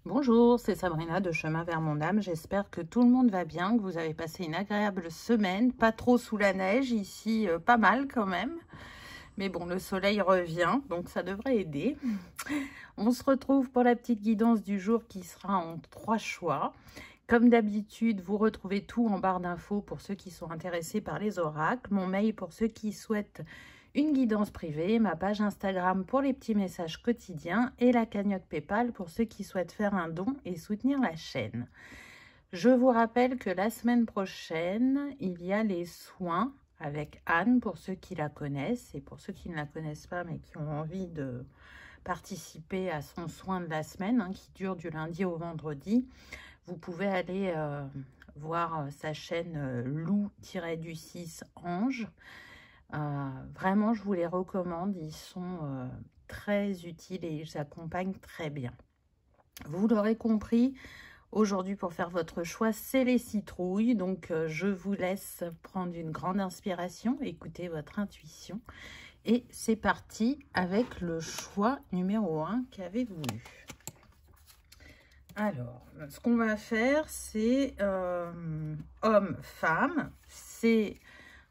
Bonjour, c'est Sabrina de Chemin vers mon âme. J'espère que tout le monde va bien, que vous avez passé une agréable semaine, pas trop sous la neige, ici pas mal quand même. Mais bon, le soleil revient, donc ça devrait aider. On se retrouve pour la petite guidance du jour qui sera en 3 choix. Comme d'habitude, vous retrouvez tout en barre d'infos pour ceux qui sont intéressés par les oracles, mon mail pour ceux qui souhaitent une guidance privée, ma page Instagram pour les petits messages quotidiens et la cagnotte PayPal pour ceux qui souhaitent faire un don et soutenir la chaîne. Je vous rappelle que la semaine prochaine, il y a les soins avec Anne pour ceux qui la connaissent et pour ceux qui ne la connaissent pas mais qui ont envie de participer à son soin de la semaine qui dure du lundi au vendredi. Vous pouvez aller voir sa chaîne Lou-du-6 Ange. Vraiment, je vous les recommande. Ils sont très utiles et ils accompagnent très bien. Vous l'aurez compris, aujourd'hui, pour faire votre choix, c'est les citrouilles. Donc, je vous laisse prendre une grande inspiration, écouter votre intuition. Et c'est parti avec le choix numéro 1 qu'avez-vous eu. Alors, ce qu'on va faire, c'est homme-femme. C'est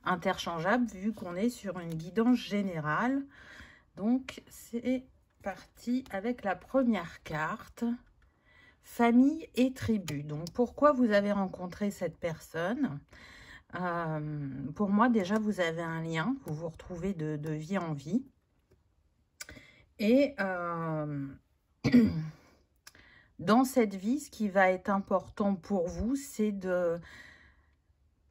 interchangeable vu qu'on est sur une guidance générale. Donc, c'est parti avec la première carte. Famille et tribu. Donc, pourquoi vous avez rencontré cette personne? Pour moi, déjà, vous avez un lien. Vous vous retrouvez de vie en vie. Et dans cette vie, ce qui va être important pour vous, c'est de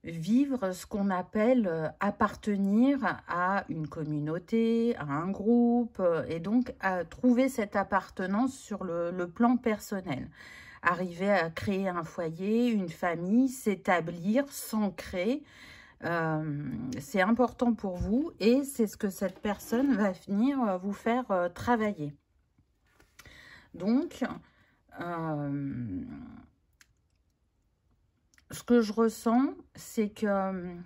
vivre ce qu'on appelle appartenir à une communauté, à un groupe, et donc à trouver cette appartenance sur le plan personnel. Arriver à créer un foyer, une famille, s'établir, s'ancrer, c'est important pour vous et c'est ce que cette personne va venir vous faire travailler. Donc, ce que je ressens, c'est que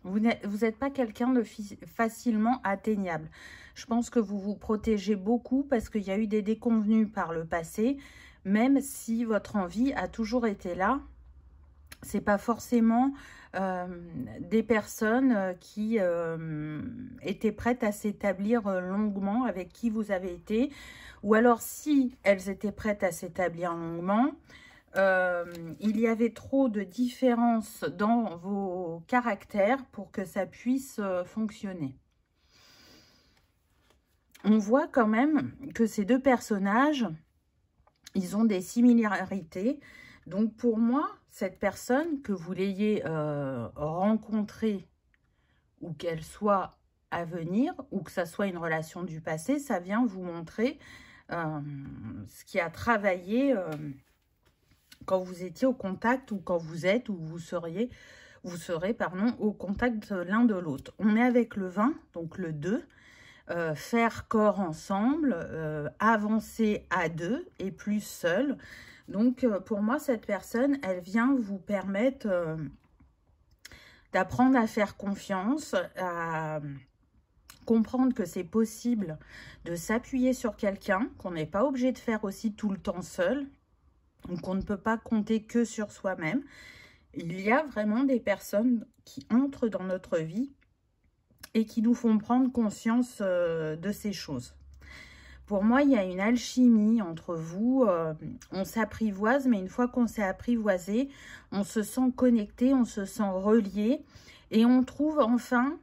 vous n'êtes pas quelqu'un de facilement atteignable. Je pense que vous vous protégez beaucoup parce qu'il y a eu des déconvenues par le passé, même si votre envie a toujours été là. C'est pas forcément des personnes qui étaient prêtes à s'établir longuement avec qui vous avez été. Ou alors, si elles étaient prêtes à s'établir longuement, il y avait trop de différences dans vos caractères pour que ça puisse fonctionner. On voit quand même que ces deux personnages, ils ont des similarités. Donc pour moi, cette personne, que vous l'ayez rencontrée ou qu'elle soit à venir, ou que ça soit une relation du passé, ça vient vous montrer ce qui a travaillé quand vous étiez au contact, ou quand vous êtes, ou vous serez au contact l'un de l'autre. On est avec le 20, donc le 2, faire corps ensemble, avancer à deux et plus seul. Donc pour moi, cette personne, elle vient vous permettre d'apprendre à faire confiance, à comprendre que c'est possible de s'appuyer sur quelqu'un, qu'on n'est pas obligé de faire aussi tout le temps seul. Donc, on ne peut pas compter que sur soi-même. Il y a vraiment des personnes qui entrent dans notre vie et qui nous font prendre conscience de ces choses. Pour moi, il y a une alchimie entre vous. On s'apprivoise, mais une fois qu'on s'est apprivoisé, on se sent connecté, on se sent relié. Et on trouve enfin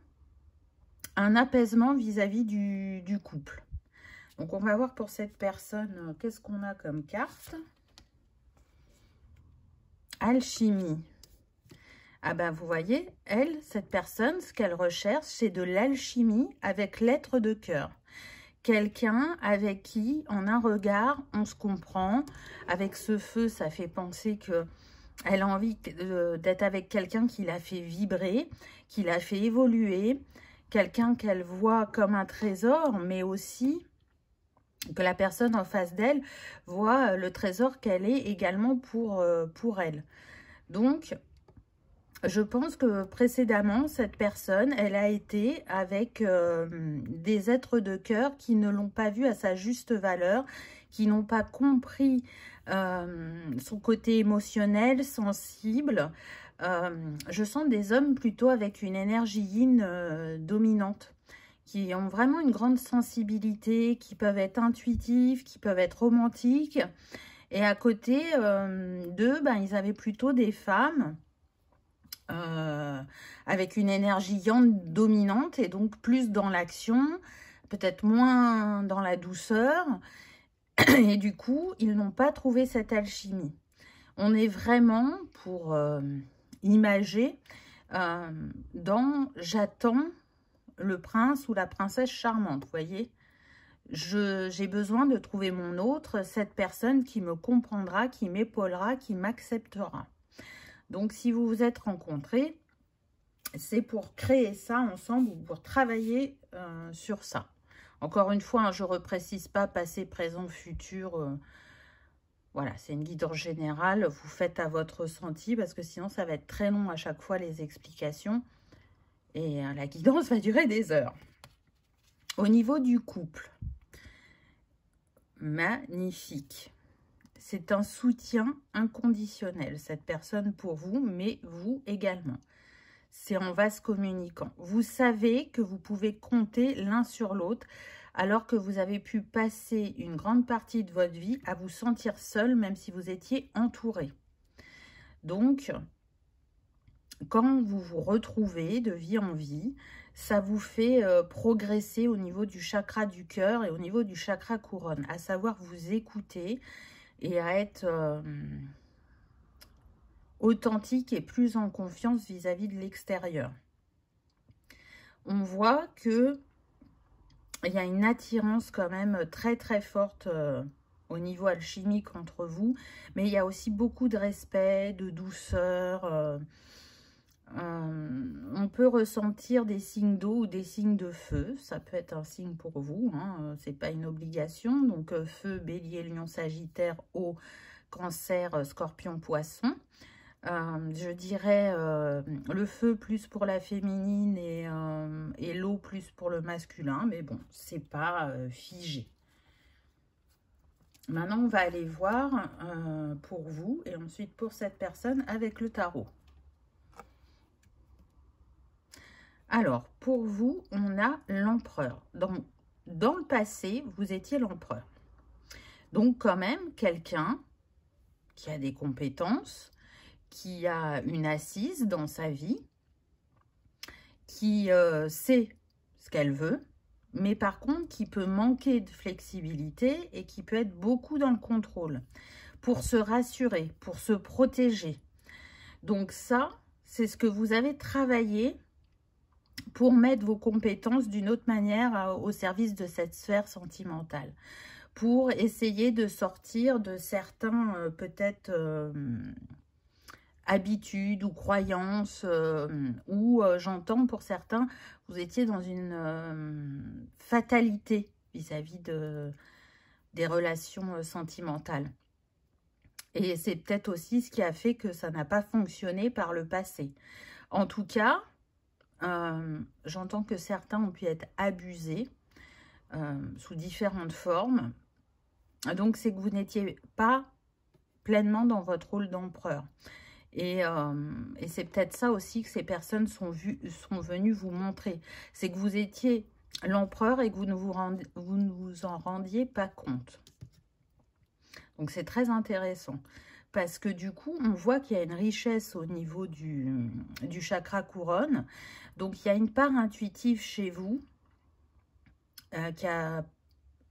un apaisement vis-à-vis du couple. Donc, on va voir pour cette personne, qu'est-ce qu'on a comme carte ? Alchimie. Ah ben vous voyez, elle, cette personne, ce qu'elle recherche, c'est de l'alchimie avec l'être de cœur. Quelqu'un avec qui, en un regard, on se comprend. Avec ce feu, ça fait penser que elle a envie d'être avec quelqu'un qui l'a fait vibrer, qui l'a fait évoluer, quelqu'un qu'elle voit comme un trésor, mais aussi que la personne en face d'elle voit le trésor qu'elle est également pour elle. Donc, je pense que précédemment, cette personne, elle a été avec des êtres de cœur qui ne l'ont pas vue à sa juste valeur, qui n'ont pas compris son côté émotionnel, sensible. Je sens des hommes plutôt avec une énergie yin dominante, qui ont vraiment une grande sensibilité, qui peuvent être intuitifs, qui peuvent être romantiques. Et à côté d'eux, ben, ils avaient plutôt des femmes avec une énergie yang dominante et donc plus dans l'action, peut-être moins dans la douceur. Et du coup, ils n'ont pas trouvé cette alchimie. On est vraiment, pour imager, dans « j'attends le prince ou la princesse charmante », vous voyez. J'ai besoin de trouver mon autre, cette personne qui me comprendra, qui m'épaulera, qui m'acceptera. Donc, si vous vous êtes rencontrés, c'est pour créer ça ensemble ou pour travailler sur ça. Encore une fois, hein, je ne reprécise pas passé, présent, futur. Voilà, c'est une guidance générale. Vous faites à votre ressenti parce que sinon, ça va être très long à chaque fois les explications. Et la guidance va durer des heures. Au niveau du couple, magnifique. C'est un soutien inconditionnel, cette personne pour vous, mais vous également. C'est en vase communicant. Vous savez que vous pouvez compter l'un sur l'autre, alors que vous avez pu passer une grande partie de votre vie à vous sentir seul, même si vous étiez entouré. Donc, quand vous vous retrouvez de vie en vie, ça vous fait progresser au niveau du chakra du cœur et au niveau du chakra couronne, à savoir vous écouter et à être authentique et plus en confiance vis-à-vis de l'extérieur. On voit que il y a une attirance quand même très très forte au niveau alchimique entre vous, mais il y a aussi beaucoup de respect, de douceur. On peut ressentir des signes d'eau ou des signes de feu. Ça peut être un signe pour vous, hein, c'est pas une obligation. Donc feu, bélier, lion, sagittaire, eau, cancer, scorpion, poisson. Je dirais le feu plus pour la féminine et l'eau plus pour le masculin. Mais bon, c'est pas figé. Maintenant, on va aller voir pour vous et ensuite pour cette personne avec le tarot. Alors, pour vous, on a l'empereur. Dans le passé, vous étiez l'empereur. Donc, quand même, quelqu'un qui a des compétences, qui a une assise dans sa vie, qui sait ce qu'elle veut, mais par contre, qui peut manquer de flexibilité et qui peut être beaucoup dans le contrôle pour se rassurer, pour se protéger. Donc ça, c'est ce que vous avez travaillé pour mettre vos compétences d'une autre manière au service de cette sphère sentimentale, pour essayer de sortir de certains, peut-être, habitudes ou croyances, ou j'entends pour certains, vous étiez dans une fatalité vis-à-vis des relations sentimentales. Et c'est peut-être aussi ce qui a fait que ça n'a pas fonctionné par le passé. En tout cas, j'entends que certains ont pu être abusés sous différentes formes. Donc, c'est que vous n'étiez pas pleinement dans votre rôle d'empereur. Et c'est peut-être ça aussi que ces personnes sont venues vous montrer. C'est que vous étiez l'empereur et que vous ne vous en rendiez pas compte. Donc, c'est très intéressant. Parce que du coup, on voit qu'il y a une richesse au niveau du chakra couronne. Donc, il y a une part intuitive chez vous qui a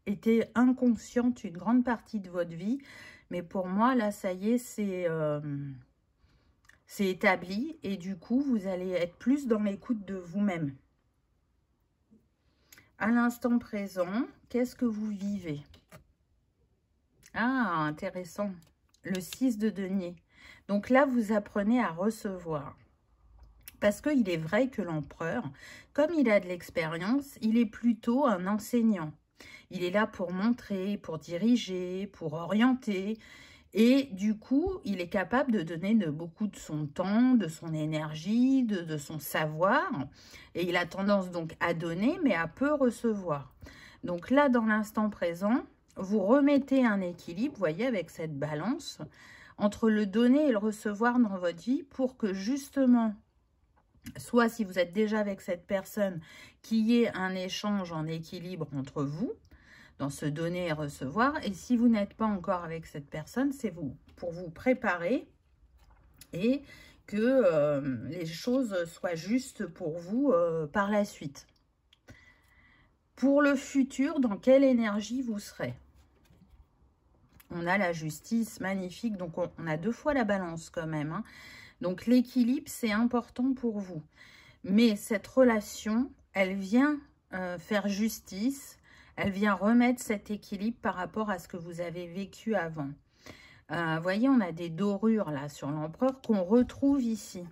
été inconsciente une grande partie de votre vie. Mais pour moi, là, ça y est, c'est établi. Et du coup, vous allez être plus dans l'écoute de vous-même. À l'instant présent, qu'est-ce que vous vivez? Ah, intéressant. Le 6 de denier. Donc là, vous apprenez à recevoir. Parce qu'il est vrai que l'empereur, comme il a de l'expérience, il est plutôt un enseignant. Il est là pour montrer, pour diriger, pour orienter. Et du coup, il est capable de donner beaucoup de son temps, de son énergie, de son savoir. Et il a tendance donc à donner, mais à peu recevoir. Donc là, dans l'instant présent, vous remettez un équilibre, vous voyez, avec cette balance, entre le donner et le recevoir dans votre vie pour que justement, soit si vous êtes déjà avec cette personne, qu'il y ait un échange en équilibre entre vous, dans ce donner et recevoir. Et si vous n'êtes pas encore avec cette personne, c'est pour vous préparer et que les choses soient justes pour vous par la suite. Pour le futur, dans quelle énergie vous serez? On a la justice, magnifique. Donc, on a 2 fois la balance quand même. Hein. Donc, l'équilibre, c'est important pour vous. Mais cette relation, elle vient faire justice. Elle vient remettre cet équilibre par rapport à ce que vous avez vécu avant. Vous voyez, on a des dorures là sur l'empereur qu'on retrouve ici.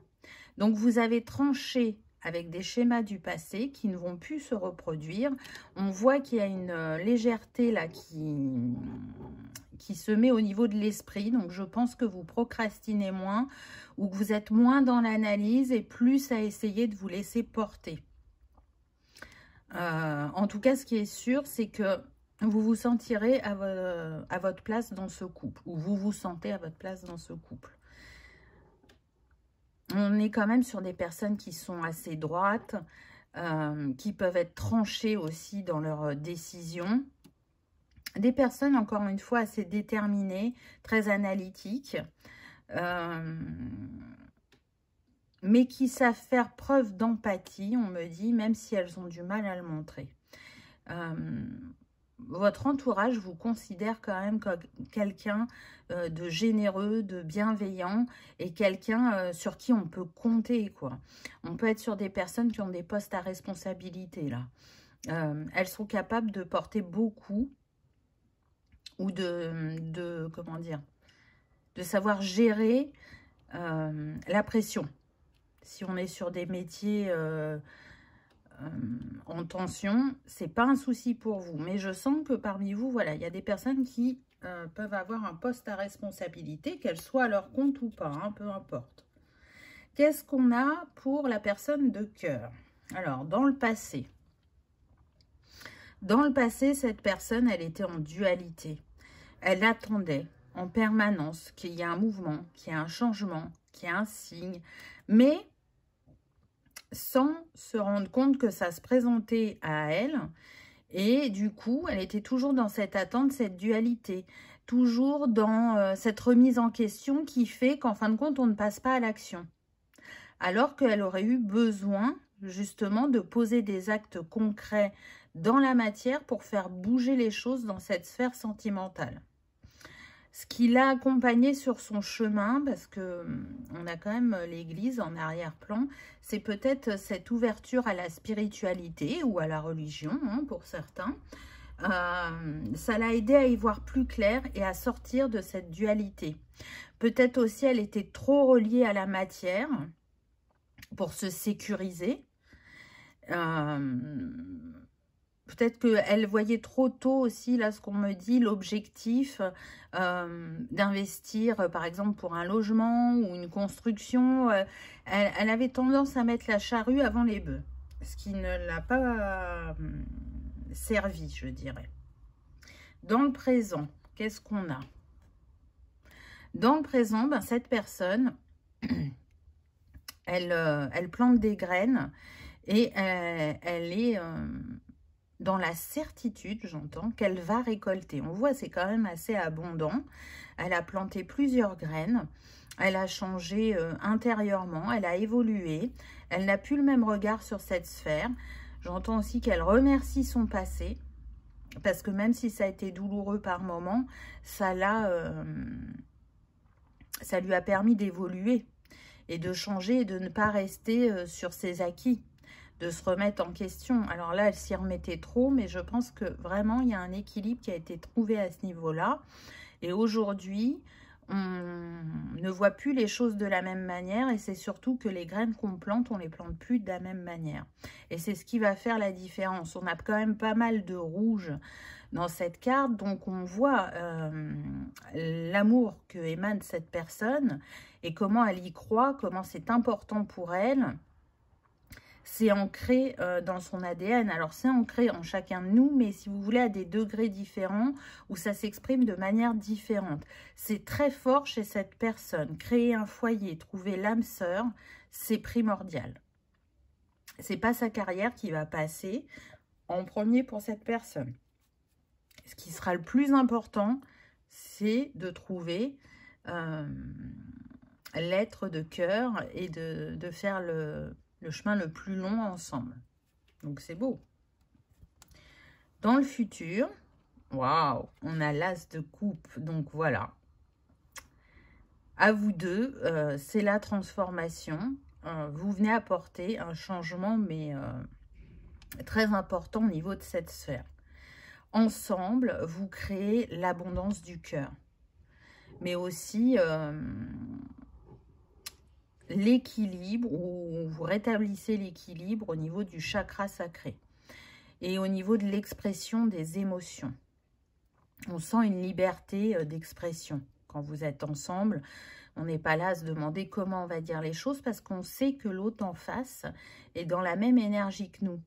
Donc, vous avez tranché avec des schémas du passé qui ne vont plus se reproduire. On voit qu'il y a une légèreté là qui se met au niveau de l'esprit. Donc, je pense que vous procrastinez moins ou que vous êtes moins dans l'analyse et plus à essayer de vous laisser porter. En tout cas, ce qui est sûr, c'est que vous vous sentirez à votre place dans ce couple, ou vous vous sentez à votre place dans ce couple. On est quand même sur des personnes qui sont assez droites, qui peuvent être tranchées aussi dans leurs décisions. Des personnes, encore une fois, assez déterminées, très analytiques, mais qui savent faire preuve d'empathie, on me dit, même si elles ont du mal à le montrer. Votre entourage vous considère quand même comme quelqu'un de généreux, de bienveillant et quelqu'un sur qui on peut compter, quoi. On peut être sur des personnes qui ont des postes à responsabilité, là. Elles sont capables de porter beaucoup ou comment dire, de savoir gérer la pression. Si on est sur des métiers en tension, c'est pas un souci pour vous. Mais je sens que parmi vous, voilà, il y a des personnes qui peuvent avoir un poste à responsabilité, qu'elles soient à leur compte ou pas, hein, peu importe. Qu'est-ce qu'on a pour la personne de cœur? Alors, dans le passé, cette personne, elle était en dualité. Elle attendait en permanence qu'il y ait un mouvement, qu'il y ait un changement, qu'il y ait un signe, mais sans se rendre compte que ça se présentait à elle. Et du coup, elle était toujours dans cette attente, cette dualité, toujours dans cette remise en question qui fait qu'en fin de compte, on ne passe pas à l'action. Alors qu'elle aurait eu besoin justement de poser des actes concrets dans la matière pour faire bouger les choses dans cette sphère sentimentale. Ce qui l'a accompagné sur son chemin, parce que on a quand même l'église en arrière-plan, c'est peut-être cette ouverture à la spiritualité ou à la religion, hein, pour certains. Ça l'a aidé à y voir plus clair et à sortir de cette dualité. Peut-être aussi elle était trop reliée à la matière pour se sécuriser. Peut-être qu'elle voyait trop tôt aussi, là, ce qu'on me dit, l'objectif d'investir, par exemple, pour un logement ou une construction. Elle avait tendance à mettre la charrue avant les bœufs, ce qui ne l'a pas servi, je dirais. Dans le présent, qu'est-ce qu'on a? Dans le présent, ben, cette personne, elle plante des graines et elle est dans la certitude, j'entends, qu'elle va récolter. On voit, c'est quand même assez abondant. Elle a planté plusieurs graines. Elle a changé intérieurement. Elle a évolué. Elle n'a plus le même regard sur cette sphère. J'entends aussi qu'elle remercie son passé. Parce que même si ça a été douloureux par moments, ça lui a permis d'évoluer et de changer et de ne pas rester sur ses acquis, de se remettre en question. Alors là, elle s'y remettait trop, mais je pense que vraiment, il y a un équilibre qui a été trouvé à ce niveau-là. Et aujourd'hui, on ne voit plus les choses de la même manière et c'est surtout que les graines qu'on plante, on les plante plus de la même manière. Et c'est ce qui va faire la différence. On a quand même pas mal de rouge dans cette carte, donc on voit l'amour que émane cette personne et comment elle y croit, comment c'est important pour elle. C'est ancré dans son ADN. Alors, c'est ancré en chacun de nous, mais si vous voulez, à des degrés différents, où ça s'exprime de manière différente. C'est très fort chez cette personne. Créer un foyer, trouver l'âme sœur, c'est primordial. C'est pas sa carrière qui va passer en premier pour cette personne. Ce qui sera le plus important, c'est de trouver l'être de cœur et de faire le chemin le plus long ensemble. Donc, c'est beau. Dans le futur, waouh, on a l'as de coupe. Donc, voilà. À vous deux, c'est la transformation. Vous venez apporter un changement, mais très important au niveau de cette sphère. Ensemble, vous créez l'abondance du cœur. Mais aussi l'équilibre, ou vous rétablissez l'équilibre au niveau du chakra sacré. Et au niveau de l'expression des émotions. On sent une liberté d'expression. Quand vous êtes ensemble, on n'est pas là à se demander comment on va dire les choses, parce qu'on sait que l'autre en face est dans la même énergie que nous.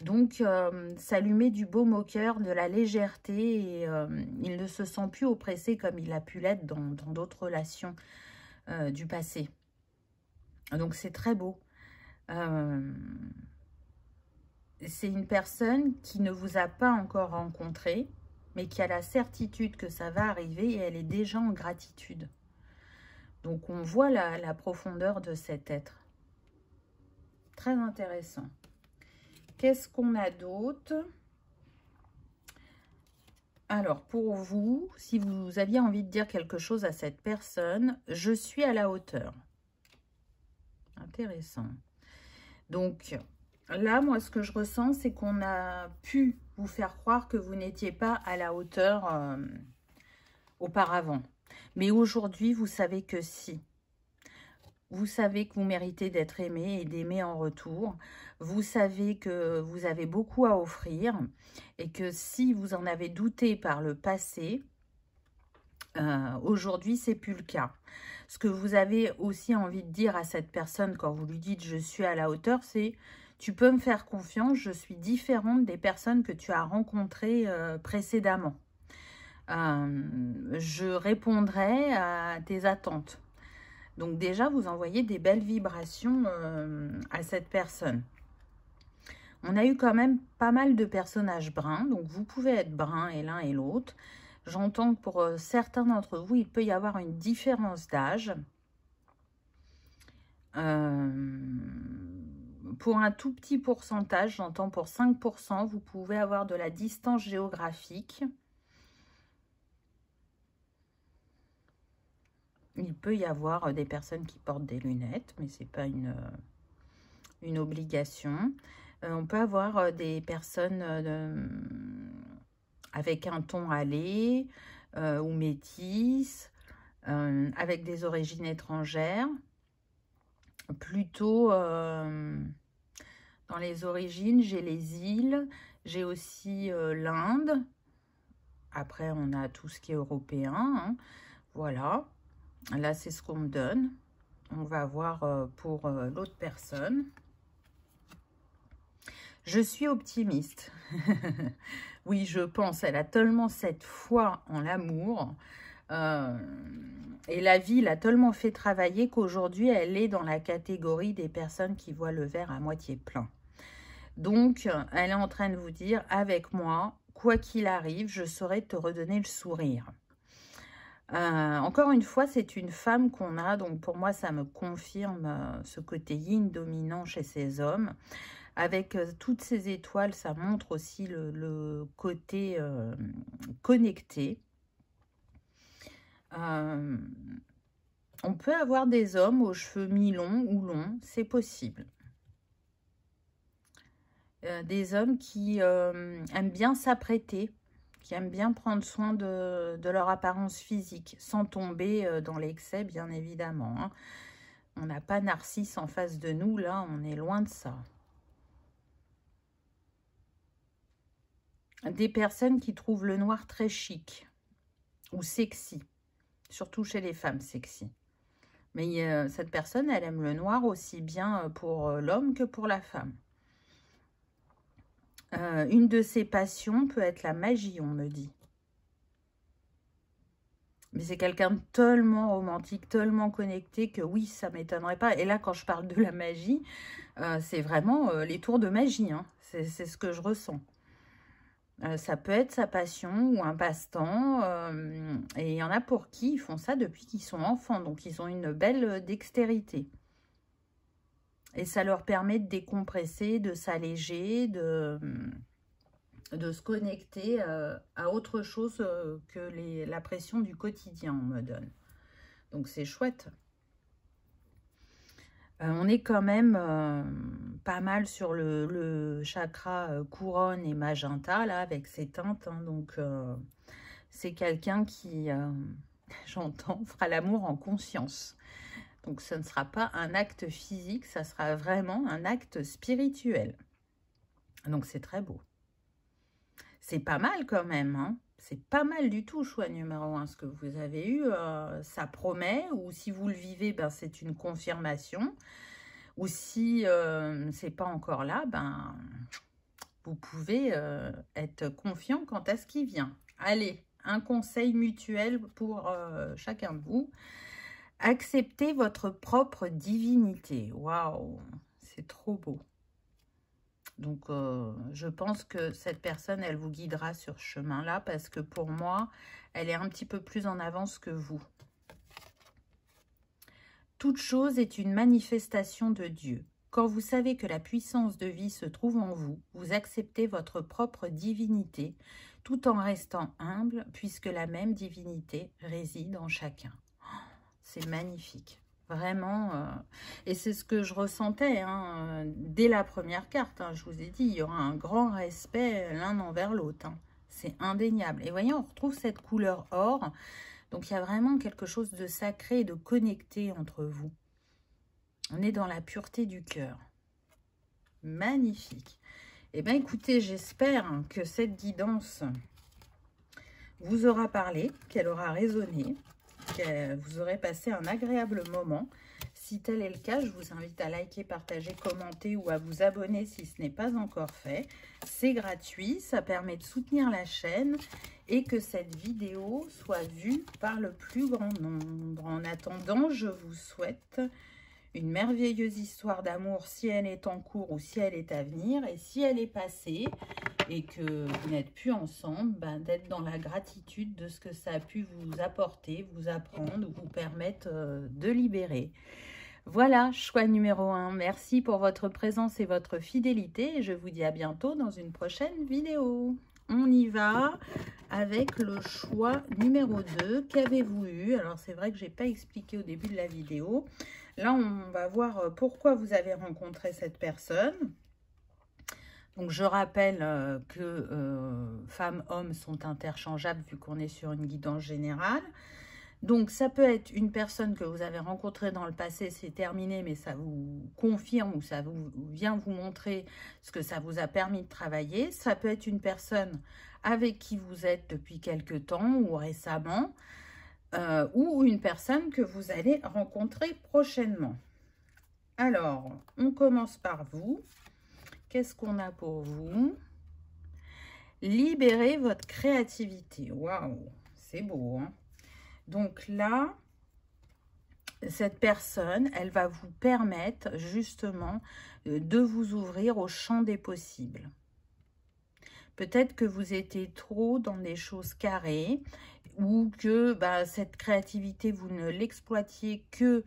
Donc, ça lui met du baume au cœur, de la légèreté, et il ne se sent plus oppressé comme il a pu l'être dans d'autres relations du passé. Donc, c'est très beau. C'est une personne qui ne vous a pas encore rencontré, mais qui a la certitude que ça va arriver, et elle est déjà en gratitude. Donc, on voit la profondeur de cet être. Très intéressant. Qu'est-ce qu'on a d'autre? Alors, pour vous, si vous aviez envie de dire quelque chose à cette personne, je suis à la hauteur. Intéressant. Donc, là, moi, ce que je ressens, c'est qu'on a pu vous faire croire que vous n'étiez pas à la hauteur auparavant. Mais aujourd'hui, vous savez que si. Vous savez que vous méritez d'être aimé et d'aimer en retour. Vous savez que vous avez beaucoup à offrir et que si vous en avez douté par le passé, aujourd'hui, c'est plus le cas. Ce que vous avez aussi envie de dire à cette personne quand vous lui dites « je suis à la hauteur », c'est « tu peux me faire confiance, je suis différente des personnes que tu as rencontrées précédemment. Je répondrai à tes attentes ». Donc déjà, vous envoyez des belles vibrations à cette personne. On a eu quand même pas mal de personnages bruns, donc vous pouvez être brun et l'un et l'autre. J'entends que pour certains d'entre vous, il peut y avoir une différence d'âge. Pour un tout petit pourcentage, j'entends pour 5%, vous pouvez avoir de la distance géographique. Il peut y avoir des personnes qui portent des lunettes, mais ce n'est pas une obligation. On peut avoir des personnes avec un ton allé ou métis, avec des origines étrangères. Plutôt dans les origines, j'ai les îles, j'ai aussi l'Inde. Après, on a tout ce qui est européen. Hein. Voilà. Là, c'est ce qu'on me donne. On va voir pour l'autre personne. Je suis optimiste. Oui, je pense. Elle a tellement cette foi en l'amour. Et la vie l'a tellement fait travailler qu'aujourd'hui, elle est dans la catégorie des personnes qui voient le verre à moitié plein. Donc, elle est en train de vous dire, avec moi, quoi qu'il arrive, je saurai te redonner le sourire. Encore une fois, c'est une femme qu'on a, donc pour moi, ça me confirme ce côté yin dominant chez ces hommes. Avec toutes ces étoiles, ça montre aussi le côté connecté. On peut avoir des hommes aux cheveux mi-longs ou longs, c'est possible. Des hommes qui aiment bien s'apprêter, qui aiment bien prendre soin de leur apparence physique, sans tomber dans l'excès, bien évidemment. Hein. On n'a pas Narcisse en face de nous, là, on est loin de ça. Des personnes qui trouvent le noir très chic ou sexy, surtout chez les femmes sexy. Mais cette personne, elle aime le noir aussi bien pour l'homme que pour la femme. Une de ses passions peut être la magie, on me dit. Mais c'est quelqu'un de tellement romantique, tellement connecté que oui, ça ne m'étonnerait pas. Et là, quand je parle de la magie, c'est vraiment les tours de magie. Hein. C'est ce que je ressens. Ça peut être sa passion ou un passe-temps. Et il y en a pour qui ils font ça depuis qu'ils sont enfants. Donc, ils ont une belle dextérité. Et ça leur permet de décompresser, de s'alléger, de se connecter à autre chose que la pression du quotidien, on me donne. Donc, c'est chouette. On est quand même pas mal sur le chakra couronne et magenta, là, avec ses teintes. Hein, donc, c'est quelqu'un qui, j'entends, fera l'amour en conscience. Donc, ce ne sera pas un acte physique, ça sera vraiment un acte spirituel. Donc, c'est très beau. C'est pas mal quand même, hein. C'est pas mal du tout, choix numéro 1, ce que vous avez eu. Ça promet, ou si vous le vivez, ben, c'est une confirmation. Ou si c'est pas encore là, ben, vous pouvez être confiant quant à ce qui vient. Allez, un conseil mutuel pour chacun de vous. Acceptez votre propre divinité. Waouh, c'est trop beau. Donc, je pense que cette personne, elle vous guidera sur ce chemin-là parce que pour moi, elle est un petit peu plus en avance que vous. Toute chose est une manifestation de Dieu. Quand vous savez que la puissance de vie se trouve en vous, vous acceptez votre propre divinité tout en restant humble puisque la même divinité réside en chacun. C'est magnifique. Vraiment, et c'est ce que je ressentais hein, dès la première carte. Hein, je vous ai dit, il y aura un grand respect l'un envers l'autre. Hein. C'est indéniable. Et voyez, on retrouve cette couleur or. Donc, il y a vraiment quelque chose de sacré et de connecté entre vous. On est dans la pureté du cœur. Magnifique. Eh bien, écoutez, j'espère que cette guidance vous aura parlé, qu'elle aura résonné. Vous aurez passé un agréable moment. Si tel est le cas, je vous invite à liker, partager, commenter ou à vous abonner si ce n'est pas encore fait. C'est gratuit, ça permet de soutenir la chaîne et que cette vidéo soit vue par le plus grand nombre. En attendant, je vous souhaite une merveilleuse histoire d'amour si elle est en cours ou si elle est à venir. Et si elle est passée et que vous n'êtes plus ensemble, ben, d'être dans la gratitude de ce que ça a pu vous apporter, vous apprendre, vous permettre de libérer. Voilà, choix numéro 1. Merci pour votre présence et votre fidélité. Et je vous dis à bientôt dans une prochaine vidéo. On y va avec le choix numéro 2. Qu'avez-vous eu? Alors, c'est vrai que je n'ai pas expliqué au début de la vidéo. Là, on va voir pourquoi vous avez rencontré cette personne. Donc, je rappelle que femmes, hommes sont interchangeables vu qu'on est sur une guidance générale. Donc, ça peut être une personne que vous avez rencontrée dans le passé, c'est terminé, mais ça vous confirme ou ça vient vous montrer ce que ça vous a permis de travailler. Ça peut être une personne avec qui vous êtes depuis quelque temps ou récemment, ou une personne que vous allez rencontrer prochainement. Alors, on commence par vous. Qu'est-ce qu'on a pour vous? Libérez votre créativité. Waouh, c'est beau, hein? Donc là, cette personne, elle va vous permettre justement de vous ouvrir au champ des possibles. Peut-être que vous étiez trop dans des choses carrées ou que cette créativité, vous ne l'exploitiez que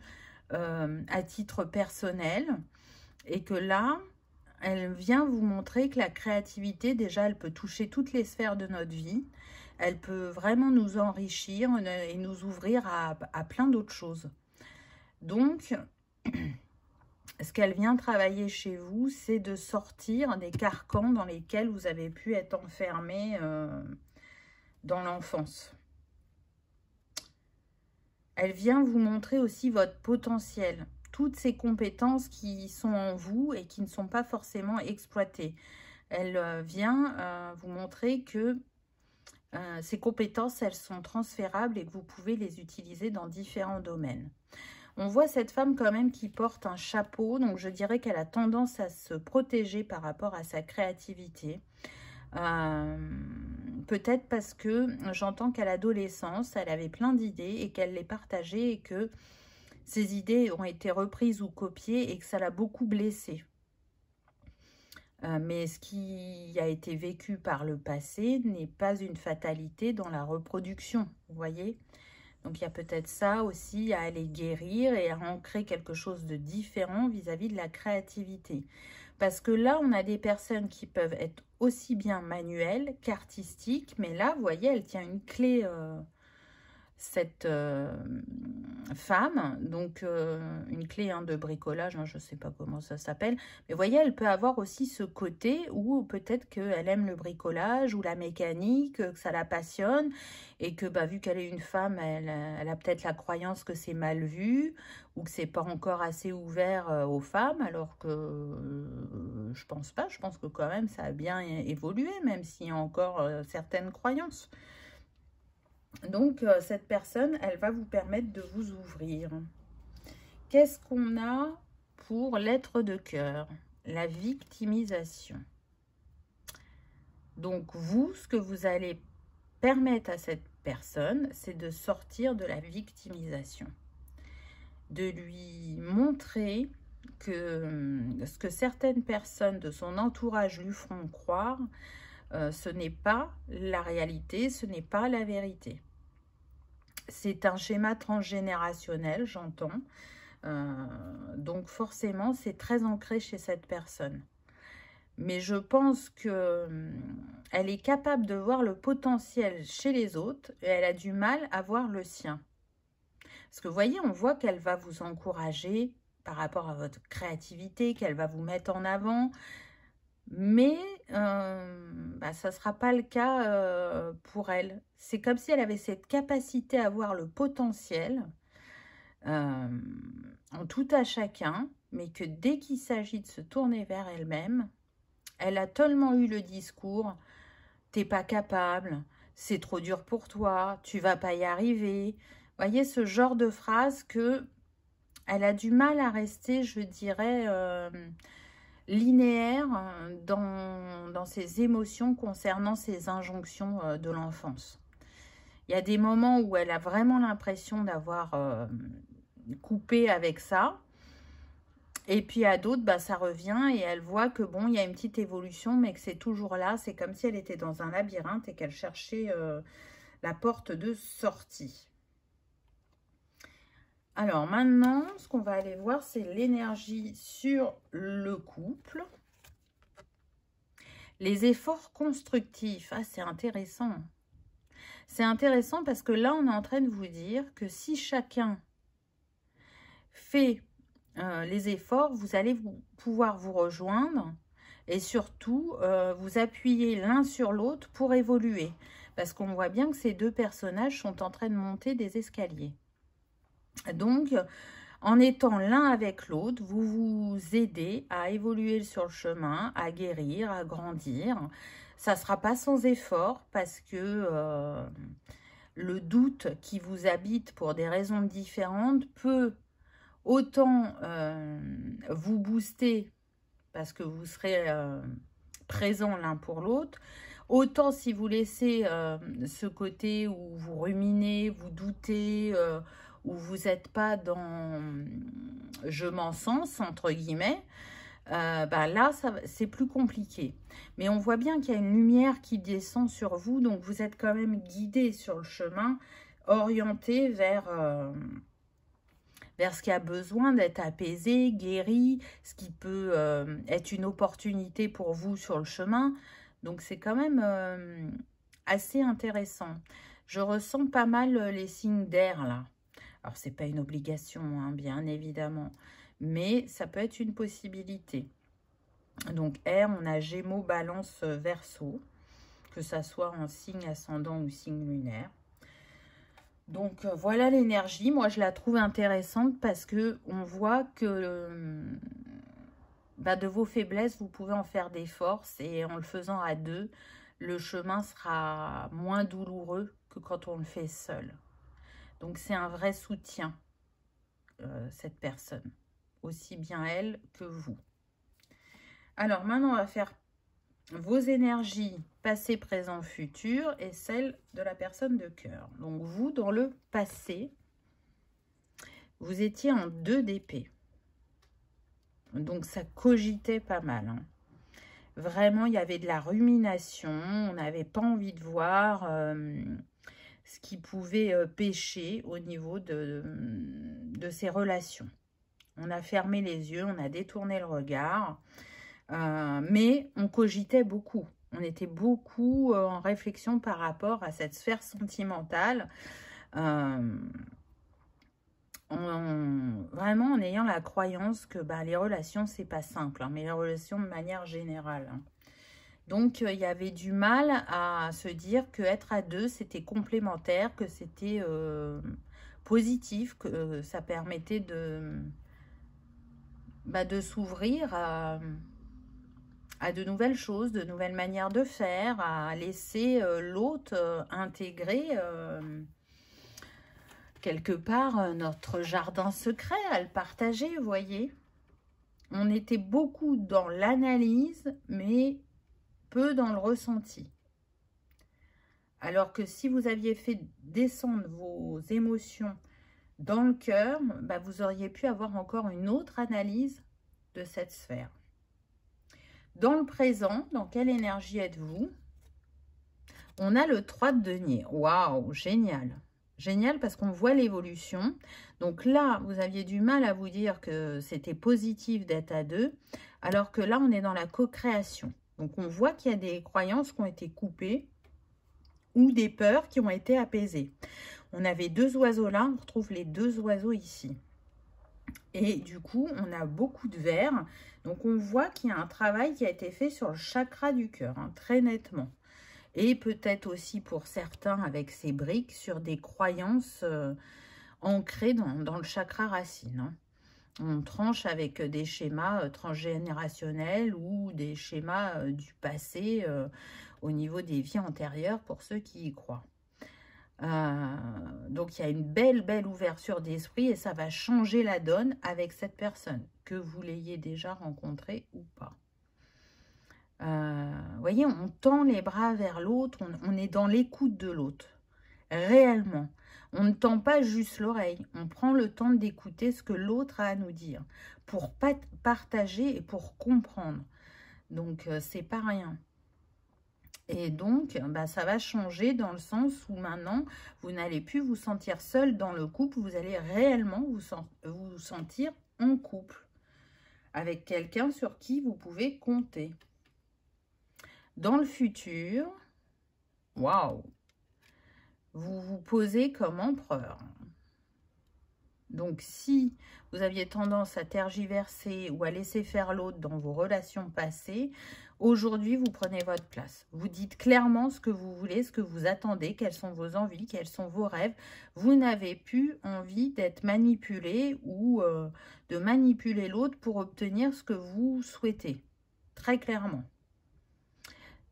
à titre personnel et que là, elle vient vous montrer que la créativité, déjà, elle peut toucher toutes les sphères de notre vie. Elle peut vraiment nous enrichir et nous ouvrir à plein d'autres choses. Donc, ce qu'elle vient travailler chez vous, c'est de sortir des carcans dans lesquels vous avez pu être enfermé dans l'enfance. Elle vient vous montrer aussi votre potentiel, toutes ces compétences qui sont en vous et qui ne sont pas forcément exploitées. Elle vient vous montrer que ces compétences, elles sont transférables et que vous pouvez les utiliser dans différents domaines. On voit cette femme quand même qui porte un chapeau, donc je dirais qu'elle a tendance à se protéger par rapport à sa créativité. Peut-être parce que j'entends qu'à l'adolescence, elle avait plein d'idées et qu'elle les partageait et que ces idées ont été reprises ou copiées et que ça l'a beaucoup blessée. Mais ce qui a été vécu par le passé n'est pas une fatalité dans la reproduction, vous voyez? Donc, il y a peut-être ça aussi à aller guérir et à ancrer quelque chose de différent vis-à-vis de la créativité. Parce que là, on a des personnes qui peuvent être aussi bien manuelles qu'artistiques. Mais là, vous voyez, elle tient une clé, cette femme. Donc, une clé de bricolage, je ne sais pas comment ça s'appelle. Mais vous voyez, elle peut avoir aussi ce côté où peut-être qu'elle aime le bricolage ou la mécanique, que ça la passionne. Et que vu qu'elle est une femme, elle a peut-être la croyance que c'est mal vu ou que c'est pas encore assez ouvert aux femmes. Alors que je pense pas. Je pense que quand même, ça a bien évolué, même s'il y a encore certaines croyances. Donc, cette personne, elle va vous permettre de vous ouvrir. Qu'est-ce qu'on a pour l'être de cœur? La victimisation. Donc, vous, ce que vous allez permettre à cette personne, c'est de sortir de la victimisation. De lui montrer que ce que certaines personnes de son entourage lui feront croire, ce n'est pas la réalité, ce n'est pas la vérité. C'est un schéma transgénérationnel, j'entends. Donc forcément, c'est très ancré chez cette personne. Mais je pense qu'elle est capable de voir le potentiel chez les autres et elle a du mal à voir le sien. Parce que vous voyez, on voit qu'elle va vous encourager par rapport à votre créativité, qu'elle va vous mettre en avant. Mais ça ne sera pas le cas pour elle. C'est comme si elle avait cette capacité à voir le potentiel en tout à chacun, mais que dès qu'il s'agit de se tourner vers elle-même, elle a tellement eu le discours « t'es pas capable, c'est trop dur pour toi, tu vas pas y arriver ». Vous voyez, ce genre de phrase que elle a du mal à rester, je dirais, linéaire dans ses émotions concernant ses injonctions de l'enfance. Il y a des moments où elle a vraiment l'impression d'avoir coupé avec ça. Et puis à d'autres, ça revient et elle voit que bon, il y a une petite évolution, mais que c'est toujours là. C'est comme si elle était dans un labyrinthe et qu'elle cherchait la porte de sortie. Alors maintenant, ce qu'on va aller voir, c'est l'énergie sur le couple. Les efforts constructifs. Ah, c'est intéressant. C'est intéressant parce que là, on est en train de vous dire que si chacun fait les efforts, vous allez pouvoir vous rejoindre et surtout vous appuyer l'un sur l'autre pour évoluer. Parce qu'on voit bien que ces deux personnages sont en train de monter des escaliers. Donc, en étant l'un avec l'autre, vous vous aidez à évoluer sur le chemin, à guérir, à grandir. Ça ne sera pas sans effort parce que le doute qui vous habite pour des raisons différentes peut autant vous booster parce que vous serez présents l'un pour l'autre, autant si vous laissez ce côté où vous ruminez, vous doutez, où vous n'êtes pas dans « je m'en sens » entre guillemets, là, c'est plus compliqué. Mais on voit bien qu'il y a une lumière qui descend sur vous, donc vous êtes quand même guidé sur le chemin, orienté vers ce qui a besoin d'être apaisé, guéri, ce qui peut être une opportunité pour vous sur le chemin. Donc, c'est quand même assez intéressant. Je ressens pas mal les signes d'air, là. Alors, c'est pas une obligation, hein, bien évidemment, mais ça peut être une possibilité. Donc, air, on a Gémeaux, Balance, Verseau, que ça soit en signe ascendant ou signe lunaire. Donc, voilà l'énergie. Moi, je la trouve intéressante parce que on voit que de vos faiblesses, vous pouvez en faire des forces. Et en le faisant à deux, le chemin sera moins douloureux que quand on le fait seul. Donc, c'est un vrai soutien. cette personne. Aussi bien elle que vous. Alors maintenant, on va faire vos énergies passé, présent, futur et celles de la personne de cœur. Donc vous, dans le passé, vous étiez en 2 d'épée. Donc ça cogitait pas mal. Hein. Vraiment, il y avait de la rumination. On n'avait pas envie de voir ce qui pouvait pécher au niveau de ces relations. On a fermé les yeux, on a détourné le regard. Mais on cogitait beaucoup. On était beaucoup en réflexion par rapport à cette sphère sentimentale. Vraiment en ayant la croyance que les relations, c'est pas simple. Hein, mais les relations de manière générale. Hein. Donc, il y avait du mal à se dire qu'être à 2, c'était complémentaire, que c'était positif, que ça permettait de s'ouvrir à de nouvelles choses, de nouvelles manières de faire, à laisser l'autre intégrer quelque part notre jardin secret, à le partager, vous voyez. On était beaucoup dans l'analyse, mais peu dans le ressenti. Alors que si vous aviez fait descendre vos émotions dans le cœur, vous auriez pu avoir encore une autre analyse de cette sphère. Dans le présent, dans quelle énergie êtes-vous? On a le 3 de denier. Waouh, génial. Génial parce qu'on voit l'évolution. Donc là, vous aviez du mal à vous dire que c'était positif d'être à 2, alors que là, on est dans la co-création. Donc on voit qu'il y a des croyances qui ont été coupées ou des peurs qui ont été apaisées. On avait 2 oiseaux là, on retrouve les 2 oiseaux ici. Et du coup, on a beaucoup de vert. Donc, on voit qu'il y a un travail qui a été fait sur le chakra du cœur, hein, très nettement. Et peut-être aussi pour certains, avec ces briques, sur des croyances ancrées dans le chakra racine. Hein. On tranche avec des schémas transgénérationnels ou des schémas du passé au niveau des vies antérieures pour ceux qui y croient. Donc, il y a une belle ouverture d'esprit et ça va changer la donne avec cette personne, que vous l'ayez déjà rencontrée ou pas. Vous voyez, on tend les bras vers l'autre, on est dans l'écoute de l'autre, réellement. On ne tend pas juste l'oreille, on prend le temps d'écouter ce que l'autre a à nous dire, pour partager et pour comprendre. Donc, c'est pas rien. Et donc, ça va changer dans le sens où maintenant, vous n'allez plus vous sentir seul dans le couple. Vous allez réellement vous sentir en couple avec quelqu'un sur qui vous pouvez compter. Dans le futur, waouh, vous vous posez comme empereur. Donc, si vous aviez tendance à tergiverser ou à laisser faire l'autre dans vos relations passées, aujourd'hui, vous prenez votre place. Vous dites clairement ce que vous voulez, ce que vous attendez, quelles sont vos envies, quels sont vos rêves. Vous n'avez plus envie d'être manipulé ou de manipuler l'autre pour obtenir ce que vous souhaitez. Très clairement.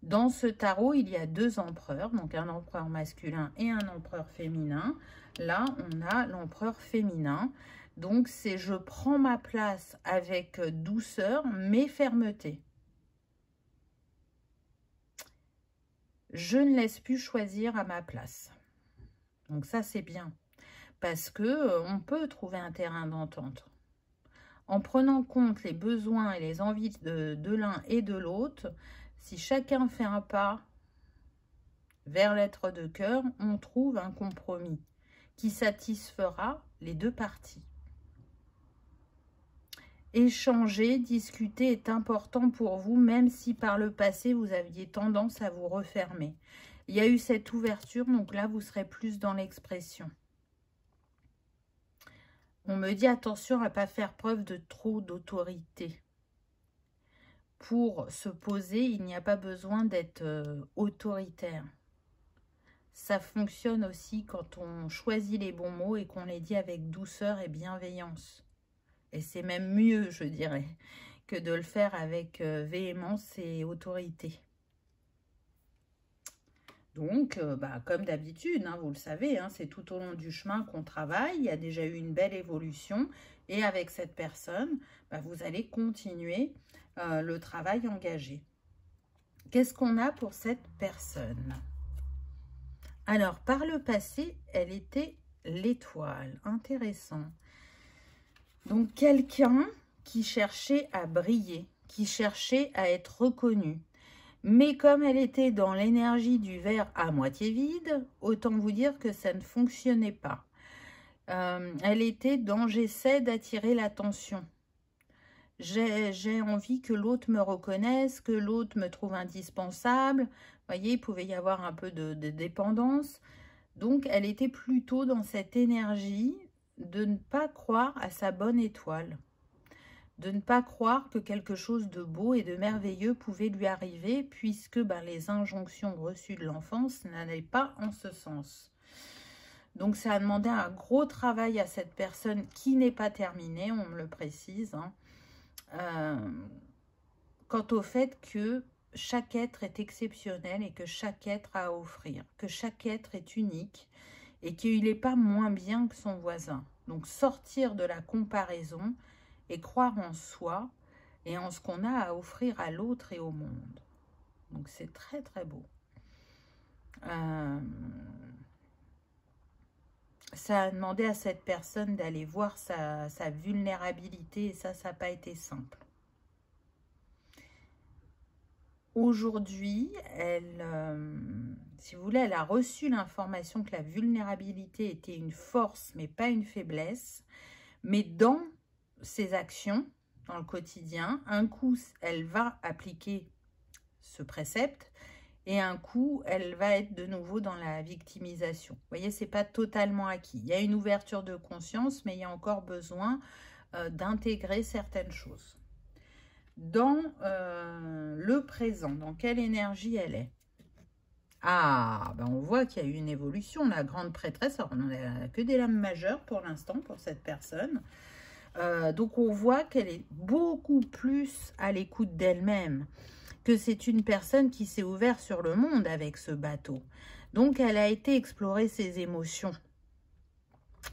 Dans ce tarot, il y a 2 empereurs, donc un empereur masculin et un empereur féminin. Là, on a l'empereur féminin. Donc, c'est je prends ma place avec douceur, mais fermeté. Je ne laisse plus choisir à ma place. Donc, ça, c'est bien. Parce que on peut trouver un terrain d'entente. En prenant compte les besoins et les envies de l'un et de l'autre, si chacun fait un pas vers l'être de cœur, on trouve un compromis qui satisfera les 2 parties. Échanger, discuter est important pour vous, même si par le passé, vous aviez tendance à vous refermer. Il y a eu cette ouverture, donc là, vous serez plus dans l'expression. On me dit attention à ne pas faire preuve de trop d'autorité. Pour se poser, il n'y a pas besoin d'être autoritaire. Ça fonctionne aussi quand on choisit les bons mots et qu'on les dit avec douceur et bienveillance. Et c'est même mieux, je dirais, que de le faire avec véhémence et autorité. Donc, comme d'habitude, hein, vous le savez, hein, c'est tout au long du chemin qu'on travaille. Il y a déjà eu une belle évolution. Et avec cette personne, vous allez continuer le travail engagé. Qu'est-ce qu'on a pour cette personne? Alors, par le passé, elle était l'étoile. Intéressant. Donc, quelqu'un qui cherchait à briller, qui cherchait à être reconnu. Mais comme elle était dans l'énergie du verre à moitié vide, autant vous dire que ça ne fonctionnait pas. Elle était dans « j'essaie d'attirer l'attention ». J'ai envie que l'autre me reconnaisse, que l'autre me trouve indispensable. Vous voyez, il pouvait y avoir un peu de dépendance. Donc, elle était plutôt dans cette énergie de ne pas croire à sa bonne étoile. De ne pas croire que quelque chose de beau et de merveilleux pouvait lui arriver, puisque les injonctions reçues de l'enfance n'allaient pas en ce sens. Donc, ça a demandé un gros travail à cette personne qui n'est pas terminé, on me le précise, hein. Quant au fait que chaque être est exceptionnel et que chaque être a à offrir, que chaque être est unique et qu'il n'est pas moins bien que son voisin. Donc, sortir de la comparaison et croire en soi et en ce qu'on a à offrir à l'autre et au monde. Donc, c'est très, très beau. Ça a demandé à cette personne d'aller voir sa vulnérabilité et ça n'a pas été simple. Aujourd'hui, si vous voulez, elle a reçu l'information que la vulnérabilité était une force, mais pas une faiblesse. Mais dans ses actions, dans le quotidien, un coup, elle va appliquer ce précepte et un coup, elle va être de nouveau dans la victimisation. Vous voyez, ce n'est pas totalement acquis. Il y a une ouverture de conscience, mais il y a encore besoin d'intégrer certaines choses. Dans le présent, dans quelle énergie elle est? Ah, on voit qu'il y a eu une évolution. La grande prêtresse, alors on n'a que des lames majeures pour l'instant pour cette personne. Donc, on voit qu'elle est beaucoup plus à l'écoute d'elle-même, que c'est une personne qui s'est ouverte sur le monde avec ce bateau. Donc, elle a été explorer ses émotions.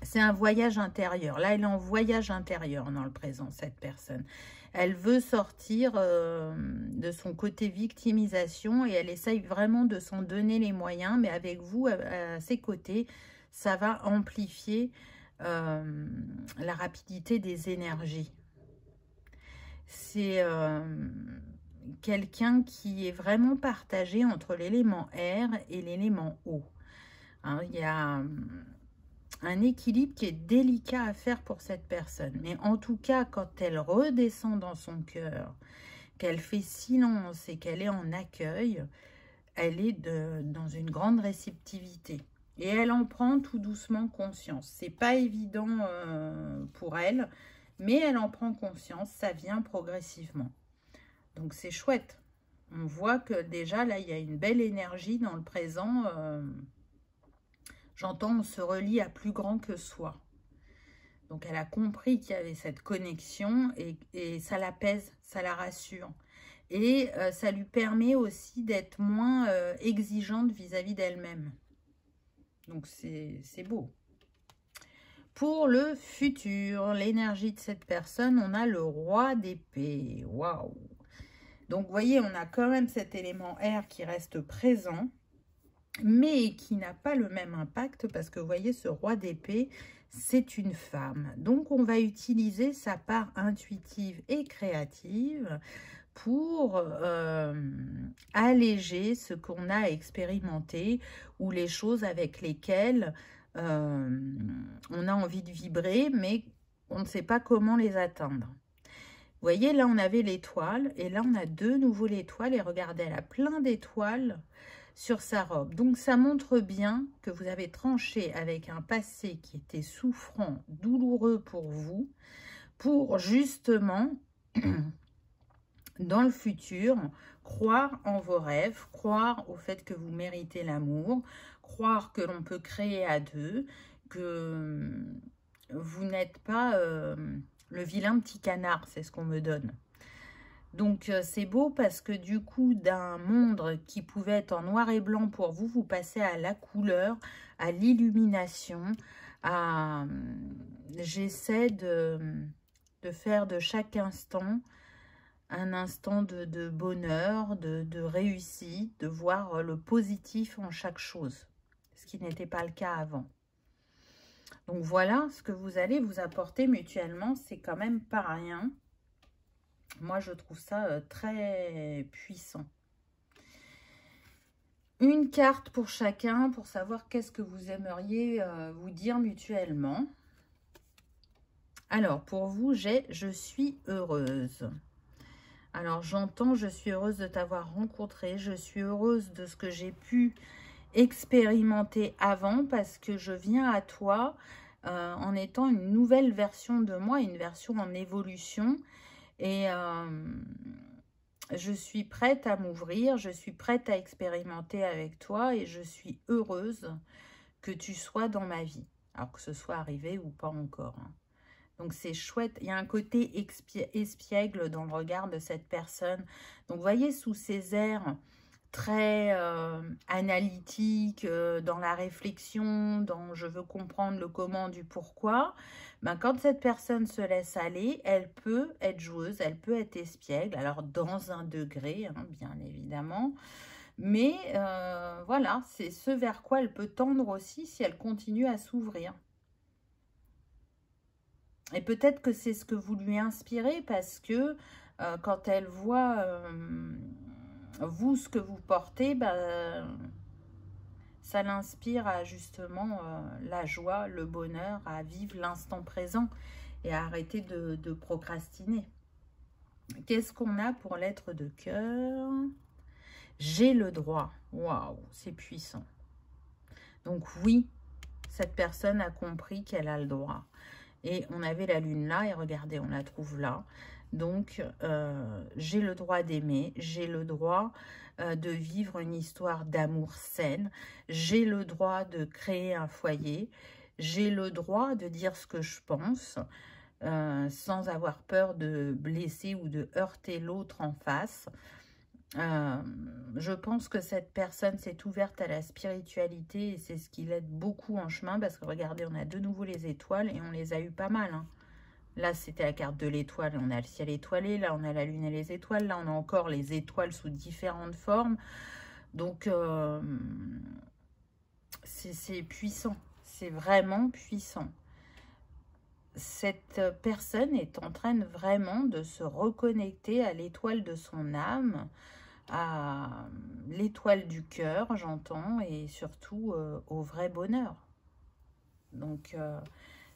C'est un voyage intérieur. Là, elle est en voyage intérieur dans le présent, cette personne. Elle veut sortir de son côté victimisation et elle essaye vraiment de s'en donner les moyens. Mais avec vous, à ses côtés, ça va amplifier la rapidité des énergies. C'est quelqu'un qui est vraiment partagé entre l'élément air et l'élément eau. Hein, il y a un équilibre qui est délicat à faire pour cette personne. Mais en tout cas, quand elle redescend dans son cœur, qu'elle fait silence et qu'elle est en accueil, elle est dans une grande réceptivité. Et elle en prend tout doucement conscience. C'est pas évident pour elle, mais elle en prend conscience, ça vient progressivement. Donc c'est chouette. On voit que déjà, là, il y a une belle énergie dans le présent. J'entends, on se relie à plus grand que soi. Donc, elle a compris qu'il y avait cette connexion et ça l'apaise, ça la rassure. Et ça lui permet aussi d'être moins exigeante vis-à-vis d'elle-même. Donc, c'est beau. Pour le futur, l'énergie de cette personne, on a le roi d'épée. Waouh! Donc, vous voyez, on a quand même cet élément air qui reste présent, mais qui n'a pas le même impact parce que, vous voyez, ce roi d'épée, c'est une femme. Donc, on va utiliser sa part intuitive et créative pour alléger ce qu'on a expérimenté ou les choses avec lesquelles on a envie de vibrer, mais on ne sait pas comment les atteindre. Vous voyez, là, on avait l'étoile et là, on a de nouveau l'étoile. Et regardez, elle a plein d'étoiles sur sa robe. Donc, ça montre bien que vous avez tranché avec un passé qui était souffrant, douloureux pour vous, pour justement, dans le futur, croire en vos rêves, croire au fait que vous méritez l'amour, croire que l'on peut créer à deux, que vous n'êtes pas le vilain petit canard, c'est ce qu'on me donne. Donc, c'est beau parce que du coup, d'un monde qui pouvait être en noir et blanc pour vous, vous passez à la couleur, à l'illumination, à... J'essaie de faire de chaque instant un instant de bonheur, de réussite, de voir le positif en chaque chose, ce qui n'était pas le cas avant. Donc, voilà ce que vous allez vous apporter mutuellement, c'est quand même pas rien. Moi, je trouve ça très puissant. Une carte pour chacun pour savoir qu'est-ce que vous aimeriez vous dire mutuellement. Alors, pour vous, j'ai « Je suis heureuse ». Alors, j'entends « Je suis heureuse de t'avoir rencontré ». Je suis heureuse de ce que j'ai pu expérimenter avant parce que je viens à toi en étant une nouvelle version de moi, une version en évolution. Et je suis prête à m'ouvrir, je suis prête à expérimenter avec toi et je suis heureuse que tu sois dans ma vie. Alors que ce soit arrivé ou pas encore. Hein. Donc c'est chouette, il y a un côté espiègle dans le regard de cette personne. Donc vous voyez, sous ces airs très analytiques, dans la réflexion, dans je veux comprendre le comment du pourquoi, ben, quand cette personne se laisse aller, elle peut être joueuse, elle peut être espiègle, alors dans un degré, hein, bien évidemment, mais voilà, c'est ce vers quoi elle peut tendre aussi si elle continue à s'ouvrir. Et peut-être que c'est ce que vous lui inspirez parce que quand elle voit vous, ce que vous portez, ben, ça l'inspire à justement la joie, le bonheur, à vivre l'instant présent et à arrêter de procrastiner. Qu'est-ce qu'on a pour l'être de cœur? J'ai le droit. Waouh, c'est puissant. Donc oui, cette personne a compris qu'elle a le droit. Et on avait la lune là, et regardez, on la trouve là. Donc, j'ai le droit d'aimer, j'ai le droit de vivre une histoire d'amour saine, j'ai le droit de créer un foyer, j'ai le droit de dire ce que je pense, sans avoir peur de blesser ou de heurter l'autre en face. Je pense que cette personne s'est ouverte à la spiritualité et c'est ce qui l'aide beaucoup en chemin parce que regardez, on a de nouveau les étoiles et on les a eu pas mal. Hein. Là, c'était la carte de l'étoile et on a le ciel étoilé. Là, on a la lune et les étoiles. Là, on a encore les étoiles sous différentes formes. Donc, c'est puissant. C'est vraiment puissant. Cette personne est en train vraiment de se reconnecter à l'étoile de son âme, à l'étoile du cœur, j'entends, et surtout au vrai bonheur. Donc,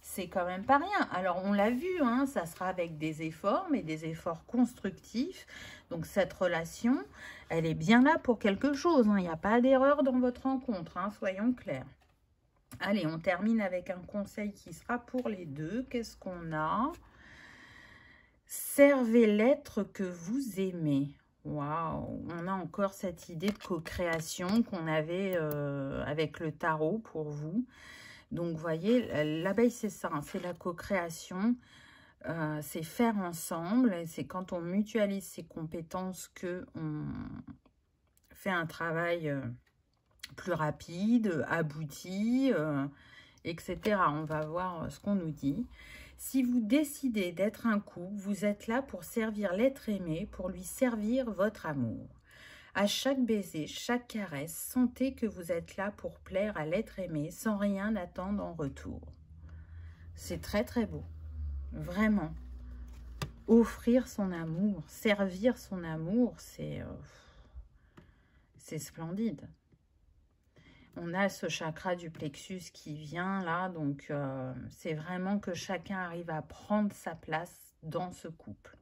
c'est quand même pas rien. Alors, on l'a vu, hein, ça sera avec des efforts, mais des efforts constructifs. Donc, cette relation, elle est bien là pour quelque chose. Hein. Il n'y a pas d'erreur dans votre rencontre, hein, soyons clairs. Allez, on termine avec un conseil qui sera pour les deux. Qu'est-ce qu'on a? Servez l'être que vous aimez. Waouh, on a encore cette idée de co-création qu'on avait avec le tarot pour vous. Donc, vous voyez, l'abeille, c'est ça, hein, c'est la co-création, c'est faire ensemble, c'est quand on mutualise ses compétences qu'on fait un travail plus rapide, abouti, etc. On va voir ce qu'on nous dit. Si vous décidez d'être un couple, vous êtes là pour servir l'être aimé, pour lui servir votre amour. À chaque baiser, chaque caresse, sentez que vous êtes là pour plaire à l'être aimé sans rien attendre en retour. C'est très très beau, vraiment. Offrir son amour, servir son amour, c'est splendide. On a ce chakra du plexus qui vient là, donc c'est vraiment que chacun arrive à prendre sa place dans ce couple.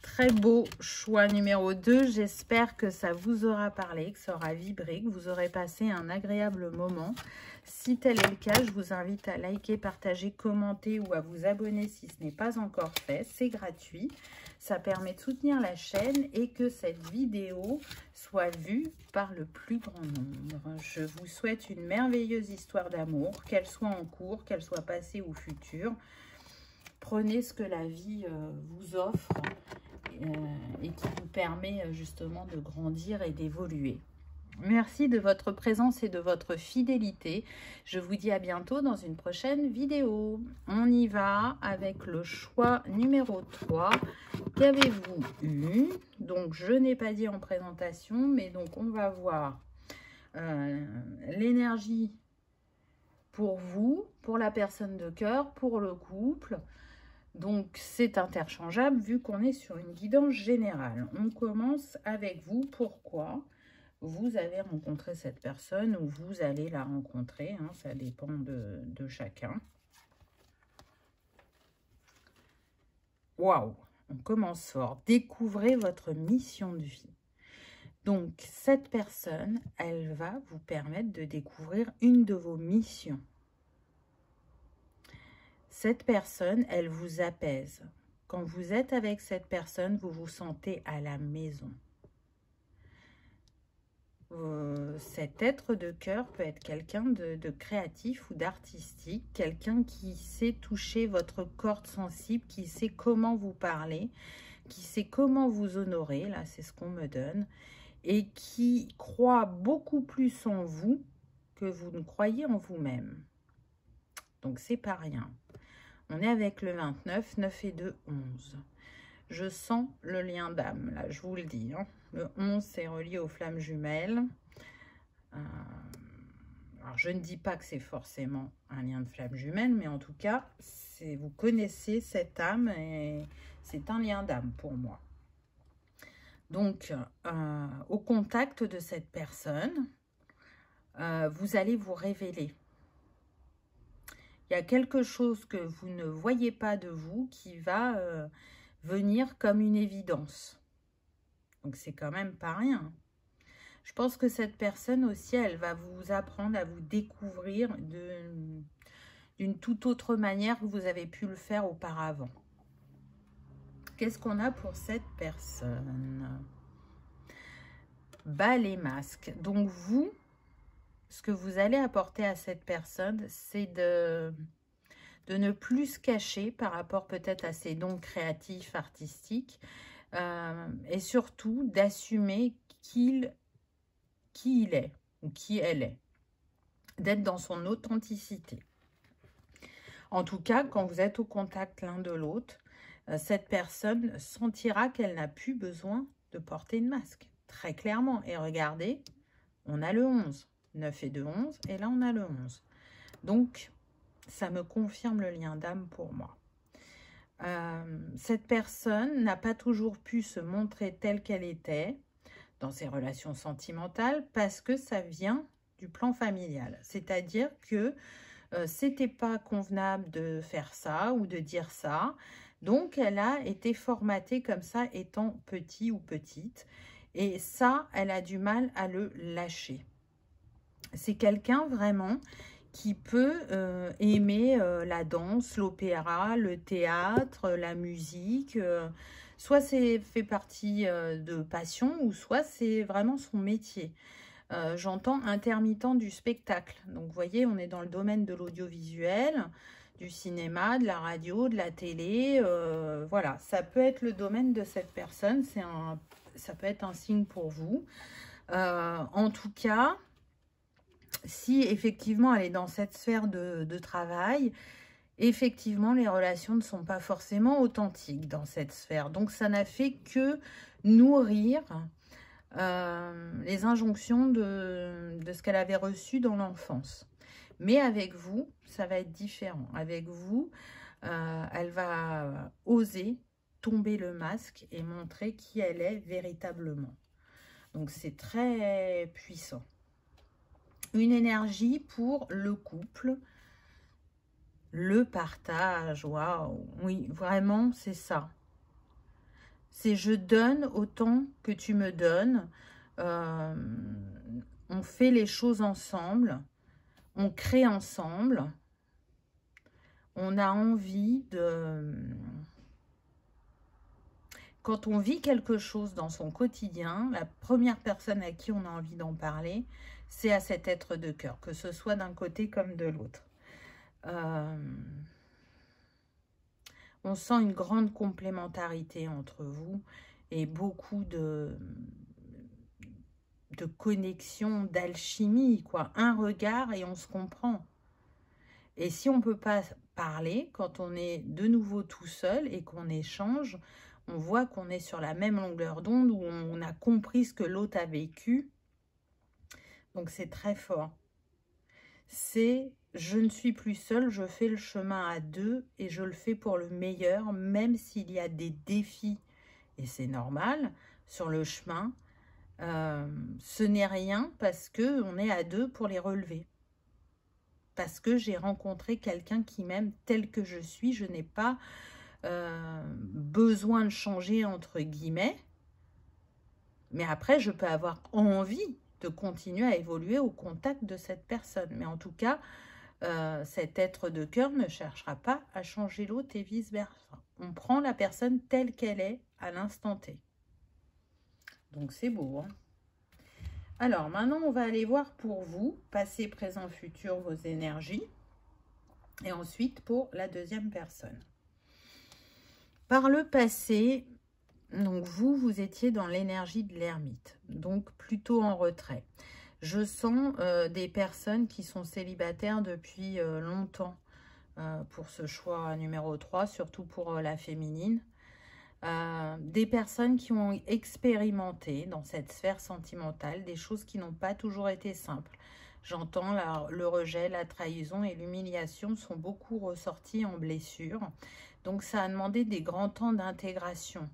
Très beau choix numéro 2. J'espère que ça vous aura parlé, que ça aura vibré, que vous aurez passé un agréable moment. Si tel est le cas, je vous invite à liker, partager, commenter ou à vous abonner si ce n'est pas encore fait. C'est gratuit. Ça permet de soutenir la chaîne et que cette vidéo soit vue par le plus grand nombre. Je vous souhaite une merveilleuse histoire d'amour, qu'elle soit en cours, qu'elle soit passée ou future. Prenez ce que la vie vous offre et qui vous permet justement de grandir et d'évoluer. Merci de votre présence et de votre fidélité. Je vous dis à bientôt dans une prochaine vidéo. On y va avec le choix numéro 3. Qu'avez-vous eu? Donc, je n'ai pas dit en présentation, mais donc on va voir l'énergie pour vous, pour la personne de cœur, pour le couple. Donc, c'est interchangeable vu qu'on est sur une guidance générale. On commence avec vous. Pourquoi vous avez rencontré cette personne ou vous allez la rencontrer, hein, ça dépend de chacun. Waouh, on commence fort. Découvrez votre mission de vie. Donc, cette personne, elle va vous permettre de découvrir une de vos missions. Cette personne, elle vous apaise. Quand vous êtes avec cette personne, vous vous sentez à la maison. Cet être de cœur peut être quelqu'un de créatif ou d'artistique, quelqu'un qui sait toucher votre corde sensible, qui sait comment vous parler, qui sait comment vous honorer, là c'est ce qu'on me donne, et qui croit beaucoup plus en vous que vous ne croyez en vous-même. Donc c'est pas rien. On est avec le 29, 9 et 2, 11. Je sens le lien d'âme, là, je vous le dis. Hein. Le 11, c'est relié aux flammes jumelles. Alors, je ne dis pas que c'est forcément un lien de flammes jumelles, mais en tout cas, vous connaissez cette âme et c'est un lien d'âme pour moi. Donc, au contact de cette personne, vous allez vous révéler. Il y a quelque chose que vous ne voyez pas de vous qui va venir comme une évidence. Donc, c'est quand même pas rien. Je pense que cette personne aussi, elle va vous apprendre à vous découvrir d'une toute autre manière que vous avez pu le faire auparavant. Qu'est-ce qu'on a pour cette personne? Bas les masques. Donc, vous, ce que vous allez apporter à cette personne, c'est de ne plus se cacher par rapport peut-être à ses dons créatifs, artistiques, et surtout d'assumer qui il est ou qui elle est, d'être dans son authenticité. En tout cas, quand vous êtes au contact l'un de l'autre, cette personne sentira qu'elle n'a plus besoin de porter de masque, très clairement. Et regardez, on a le 11, 9 et 2, 11, et là on a le 11. Donc, ça me confirme le lien d'âme pour moi. Cette personne n'a pas toujours pu se montrer telle qu'elle était dans ses relations sentimentales parce que ça vient du plan familial. C'est-à-dire que c'était pas convenable de faire ça ou de dire ça. Donc, elle a été formatée comme ça étant petit ou petite. Et ça, elle a du mal à le lâcher. C'est quelqu'un vraiment qui peut aimer la danse, l'opéra, le théâtre, la musique. Soit c'est fait partie de passion ou soit c'est vraiment son métier. J'entends intermittent du spectacle. Donc, vous voyez, on est dans le domaine de l'audiovisuel, du cinéma, de la radio, de la télé. Voilà, ça peut être le domaine de cette personne. Ça peut être un signe pour vous. En tout cas, si effectivement elle est dans cette sphère de travail, effectivement, les relations ne sont pas forcément authentiques dans cette sphère. Donc, ça n'a fait que nourrir les injonctions de ce qu'elle avait reçu dans l'enfance. Mais avec vous, ça va être différent. Avec vous, elle va oser tomber le masque et montrer qui elle est véritablement. Donc, c'est très puissant. Une énergie pour le couple, le partage. Waouh, oui, vraiment, c'est ça. C'est je donne autant que tu me donnes. On fait les choses ensemble. On crée ensemble. On a envie de... Quand on vit quelque chose dans son quotidien, la première personne à qui on a envie d'en parler, c'est à cet être de cœur, que ce soit d'un côté comme de l'autre. On sent une grande complémentarité entre vous et beaucoup de connexion, d'alchimie, quoi. Un regard et on se comprend. Et si on ne peut pas parler, quand on est de nouveau tout seul et qu'on échange, on voit qu'on est sur la même longueur d'onde, où on a compris ce que l'autre a vécu. Donc c'est très fort. C'est je ne suis plus seule, je fais le chemin à deux et je le fais pour le meilleur, même s'il y a des défis, et c'est normal, sur le chemin. Ce n'est rien parce qu'on est à deux pour les relever. Parce que j'ai rencontré quelqu'un qui m'aime tel que je suis. Je n'ai pas besoin de changer entre guillemets. Mais après, je peux avoir envie de continuer à évoluer au contact de cette personne. Mais en tout cas, cet être de cœur ne cherchera pas à changer l'autre et vice-versa. On prend la personne telle qu'elle est à l'instant T. Donc c'est beau, hein? Alors, maintenant, on va aller voir pour vous, passé, présent, futur, vos énergies. Et ensuite, pour la deuxième personne. Par le passé, donc vous étiez dans l'énergie de l'ermite, donc plutôt en retrait. Je sens des personnes qui sont célibataires depuis longtemps pour ce choix numéro 3, surtout pour la féminine. Des personnes qui ont expérimenté dans cette sphère sentimentale des choses qui n'ont pas toujours été simples. J'entends le rejet, la trahison et l'humiliation sont beaucoup ressortis en blessure. Donc ça a demandé des grands temps d'intégration.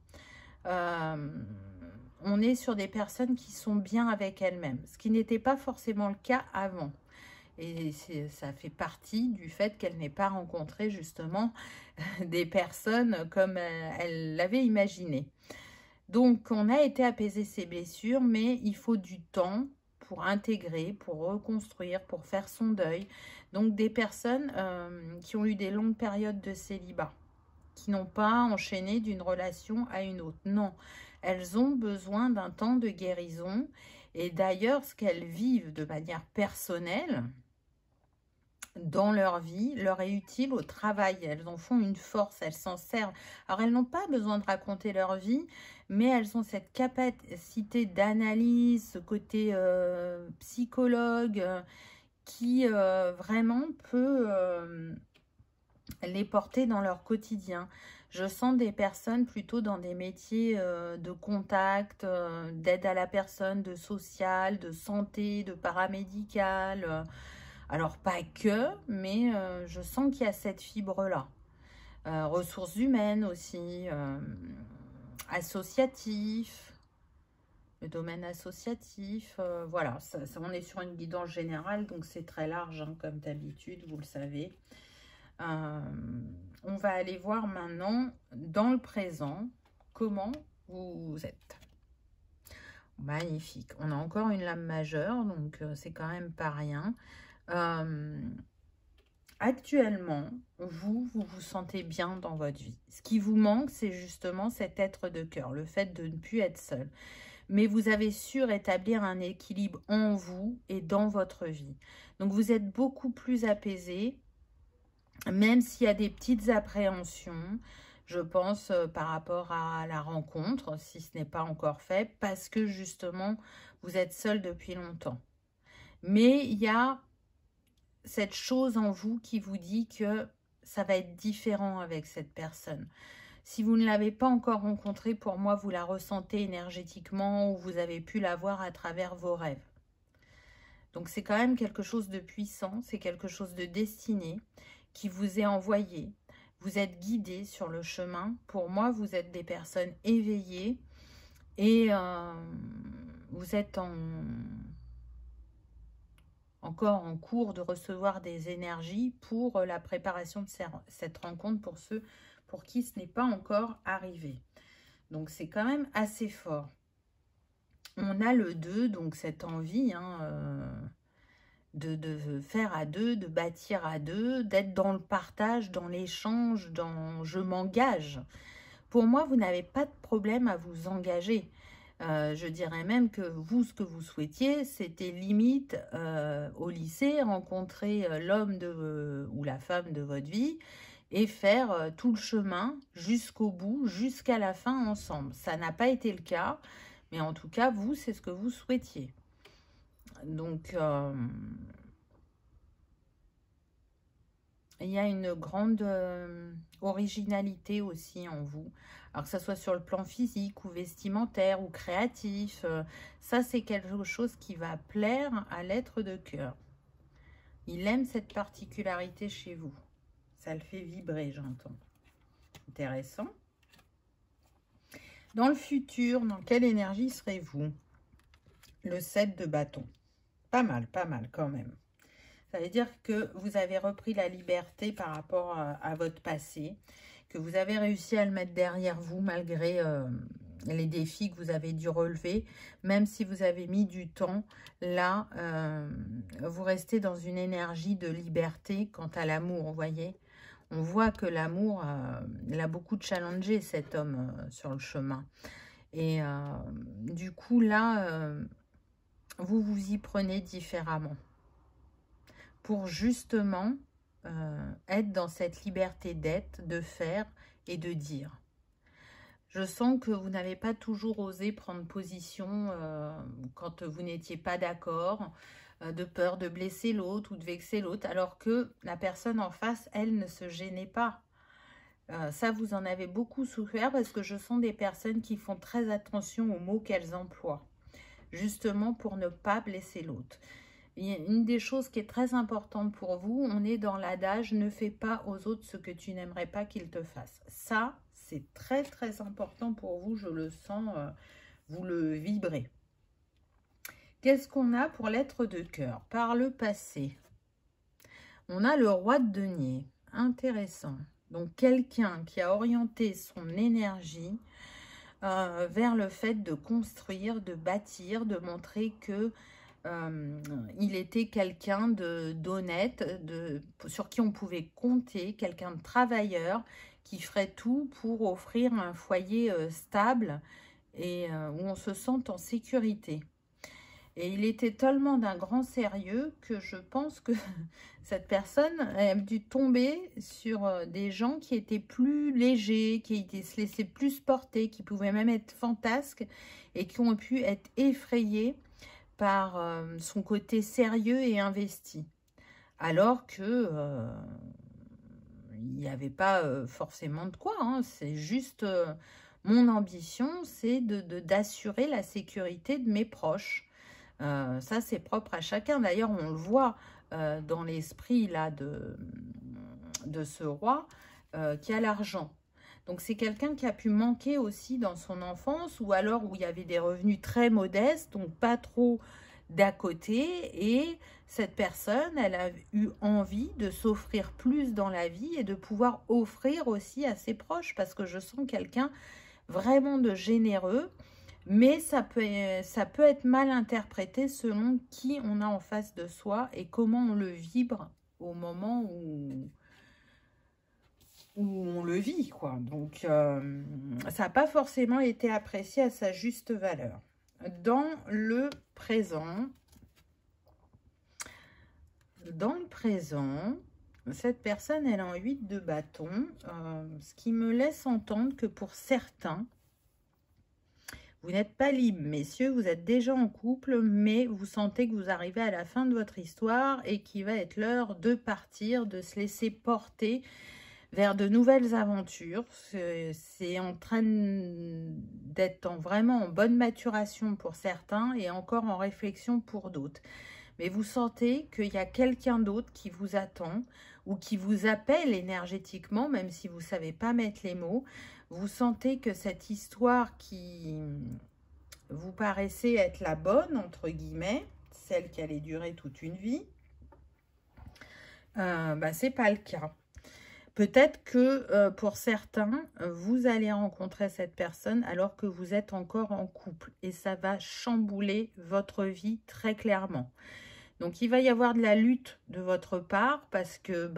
On est sur des personnes qui sont bien avec elles-mêmes, ce qui n'était pas forcément le cas avant. Et ça fait partie du fait qu'elle n'ait pas rencontré justement des personnes comme elle l'avait imaginé. Donc, on a été apaiser ses blessures, mais il faut du temps pour intégrer, pour reconstruire, pour faire son deuil. Donc, des personnes qui ont eu des longues périodes de célibat, qui n'ont pas enchaîné d'une relation à une autre. Non, elles ont besoin d'un temps de guérison. Et d'ailleurs, ce qu'elles vivent de manière personnelle dans leur vie leur est utile au travail. Elles en font une force, elles s'en servent. Alors, elles n'ont pas besoin de raconter leur vie, mais elles ont cette capacité d'analyse, ce côté psychologue qui vraiment peut les porter dans leur quotidien. Je sens des personnes plutôt dans des métiers de contact, d'aide à la personne, de social, de santé, de paramédical. Alors, pas que, mais je sens qu'il y a cette fibre-là. Ressources humaines aussi, associatif, le domaine associatif. Voilà, on est sur une guidance générale, donc c'est très large, hein, comme d'habitude, vous le savez. On va aller voir maintenant, dans le présent, comment vous êtes. Magnifique. On a encore une lame majeure, donc c'est quand même pas rien. Actuellement, vous vous sentez bien dans votre vie. Ce qui vous manque, c'est justement cet être de cœur, le fait de ne plus être seul. Mais vous avez su rétablir un équilibre en vous et dans votre vie. Donc, vous êtes beaucoup plus apaisé, même s'il y a des petites appréhensions, je pense, par rapport à la rencontre, si ce n'est pas encore fait, parce que justement, vous êtes seul depuis longtemps. Mais il y a cette chose en vous qui vous dit que ça va être différent avec cette personne. Si vous ne l'avez pas encore rencontrée, pour moi, vous la ressentez énergétiquement ou vous avez pu la voir à travers vos rêves. Donc, c'est quand même quelque chose de puissant, c'est quelque chose de destiné qui vous est envoyé. Vous êtes guidé sur le chemin. Pour moi, vous êtes des personnes éveillées et vous êtes encore en cours de recevoir des énergies pour la préparation de cette rencontre pour ceux pour qui ce n'est pas encore arrivé. Donc, c'est quand même assez fort. On a le 2, donc cette envie de faire à deux, de bâtir à deux, d'être dans le partage, dans l'échange, dans je m'engage. Pour moi, vous n'avez pas de problème à vous engager. Je dirais même que vous, ce que vous souhaitiez, c'était limite au lycée, rencontrer l'homme ou la femme de votre vie et faire tout le chemin jusqu'au bout, jusqu'à la fin ensemble. Ça n'a pas été le cas, mais en tout cas, vous, c'est ce que vous souhaitiez. Donc, il y a une grande originalité aussi en vous. Alors que ce soit sur le plan physique ou vestimentaire ou créatif, ça c'est quelque chose qui va plaire à l'être de cœur. Il aime cette particularité chez vous. Ça le fait vibrer, j'entends. Intéressant. Dans le futur, dans quelle énergie serez-vous? Le 7 de bâton. Pas mal quand même. Ça veut dire que vous avez repris la liberté par rapport à votre passé, que vous avez réussi à le mettre derrière vous malgré les défis que vous avez dû relever. Même si vous avez mis du temps, là, vous restez dans une énergie de liberté quant à l'amour, vous voyez. On voit que l'amour, il a beaucoup challengé cet homme sur le chemin. Et du coup, là, vous vous y prenez différemment. Pour justement être dans cette liberté d'être, de faire et de dire. Je sens que vous n'avez pas toujours osé prendre position quand vous n'étiez pas d'accord, de peur de blesser l'autre ou de vexer l'autre, alors que la personne en face, elle, ne se gênait pas. Ça, vous en avez beaucoup souffert parce que je sens des personnes qui font très attention aux mots qu'elles emploient, justement pour ne pas blesser l'autre. Une des choses qui est très importante pour vous, on est dans l'adage « ne fais pas aux autres ce que tu n'aimerais pas qu'ils te fassent ». Ça, c'est très important pour vous, je le sens, vous le vibrez. Qu'est-ce qu'on a pour l'être de cœur? Par le passé, on a le roi de denier, intéressant. Donc quelqu'un qui a orienté son énergie vers le fait de construire, de bâtir, de montrer que il était quelqu'un d'honnête, sur qui on pouvait compter, quelqu'un de travailleur, qui ferait tout pour offrir un foyer stable et où on se sente en sécurité. Et il était tellement d'un grand sérieux que je pense que cette personne a dû tomber sur des gens qui étaient plus légers, qui se laissaient plus porter, qui pouvaient même être fantasques et qui ont pu être effrayés par son côté sérieux et investi. Alors que il n'y avait pas forcément de quoi. Hein. C'est juste mon ambition, c'est d'assurer la sécurité de mes proches. Ça, c'est propre à chacun. D'ailleurs, on le voit dans l'esprit là de ce roi qui a l'argent. Donc, c'est quelqu'un qui a pu manquer aussi dans son enfance ou alors où il y avait des revenus très modestes, donc pas trop d'à côté. Et cette personne, elle a eu envie de s'offrir plus dans la vie et de pouvoir offrir aussi à ses proches parce que je sens quelqu'un vraiment de généreux. Mais ça peut être mal interprété selon qui on a en face de soi et comment on le vibre au moment où on le vit, quoi. Donc, ça n'a pas forcément été apprécié à sa juste valeur. Dans le présent, cette personne, elle est en 8 de bâton, ce qui me laisse entendre que pour certains, vous n'êtes pas libre, messieurs, vous êtes déjà en couple, mais vous sentez que vous arrivez à la fin de votre histoire et qu'il va être l'heure de partir, de se laisser porter vers de nouvelles aventures. C'est en train d'être vraiment en bonne maturation pour certains et encore en réflexion pour d'autres. Mais vous sentez qu'il y a quelqu'un d'autre qui vous attend ou qui vous appelle énergétiquement, même si vous ne savez pas mettre les mots. Vous sentez que cette histoire qui vous paraissait être la bonne, entre guillemets, celle qui allait durer toute une vie, c'est pas le cas. Peut-être que pour certains, vous allez rencontrer cette personne alors que vous êtes encore en couple. Et ça va chambouler votre vie très clairement. Donc, il va y avoir de la lutte de votre part parce que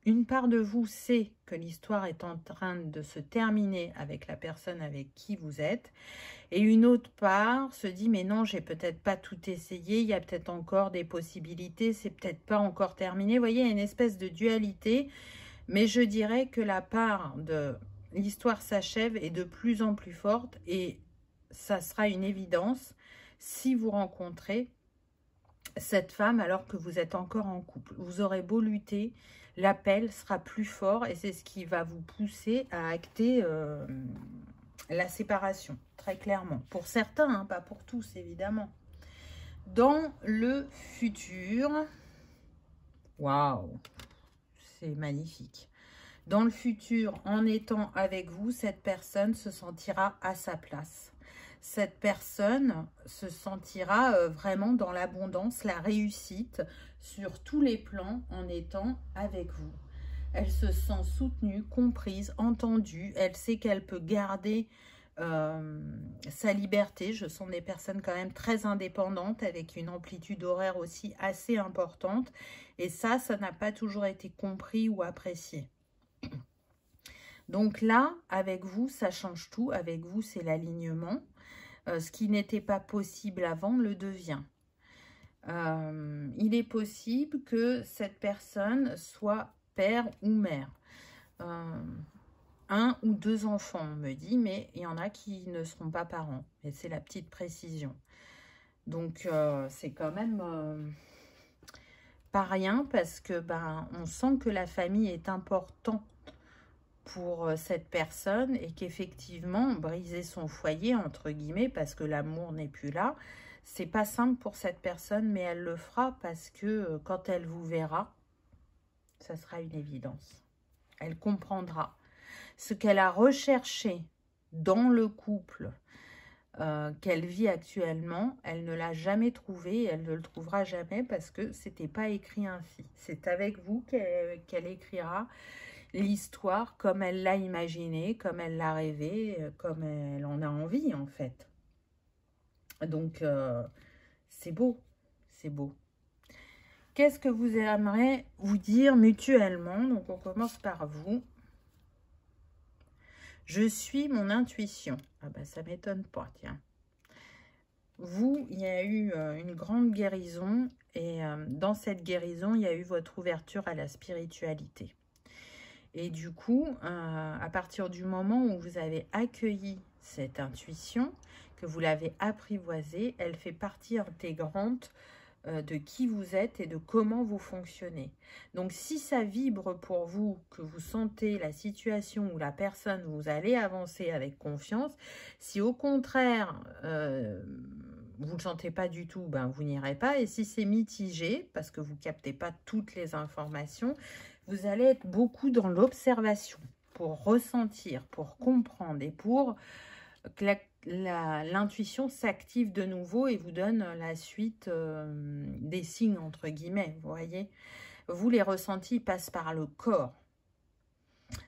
une part de vous sait que l'histoire est en train de se terminer avec la personne avec qui vous êtes. Et une autre part se dit, mais non, j'ai peut-être pas tout essayé, il y a peut-être encore des possibilités, c'est peut-être pas encore terminé. Vous voyez, il y a une espèce de dualité Mais je dirais que la part de l'histoire s'achève est de plus en plus forte et ça sera une évidence si vous rencontrez cette femme alors que vous êtes encore en couple. Vous aurez beau lutter, l'appel sera plus fort et c'est ce qui va vous pousser à acter la séparation, très clairement. Pour certains, hein, pas pour tous évidemment. Dans le futur, waouh, c'est magnifique. Dans le futur, en étant avec vous, cette personne se sentira à sa place. Cette personne se sentira vraiment dans l'abondance, la réussite sur tous les plans en étant avec vous. Elle se sent soutenue, comprise, entendue. Elle sait qu'elle peut garder sa liberté. Je sens des personnes quand même très indépendantes avec une amplitude horaire aussi assez importante. Et ça n'a pas toujours été compris ou apprécié. Donc là, avec vous, ça change tout. Avec vous, c'est l'alignement. Ce qui n'était pas possible avant le devient. Il est possible que cette personne soit père ou mère. Un ou deux enfants, on me dit, mais il y en a qui ne seront pas parents. Et c'est la petite précision. Donc, c'est quand même pas rien parce que on sent que la famille est importante pour cette personne et qu'effectivement, briser son foyer, entre guillemets, parce que l'amour n'est plus là, c'est pas simple pour cette personne, mais elle le fera parce que quand elle vous verra, ça sera une évidence. Elle comprendra. Ce qu'elle a recherché dans le couple qu'elle vit actuellement, elle ne l'a jamais trouvé, elle ne le trouvera jamais parce que c'était pas écrit ainsi. C'est avec vous qu'elle écrira l'histoire comme elle l'a imaginée, comme elle l'a rêvé, comme elle en a envie en fait. Donc c'est beau, c'est beau. Qu'est-ce que vous aimeriez vous dire mutuellement? Donc on commence par vous. Je suis mon intuition. Ah ben ça m'étonne pas, tiens. Vous, il y a eu une grande guérison et dans cette guérison, il y a eu votre ouverture à la spiritualité. Et du coup, à partir du moment où vous avez accueilli cette intuition, que vous l'avez apprivoisée, elle fait partie intégrante de qui vous êtes et de comment vous fonctionnez. Donc, si ça vibre pour vous, que vous sentez la situation ou la personne, vous allez avancer avec confiance. Si au contraire, vous ne le sentez pas du tout, vous n'irez pas. Et si c'est mitigé, parce que vous ne captez pas toutes les informations, vous allez être beaucoup dans l'observation pour ressentir, pour comprendre et pour que l'intuition s'active de nouveau et vous donne la suite des signes, entre guillemets, vous voyez. Vous, les ressentis passent par le corps.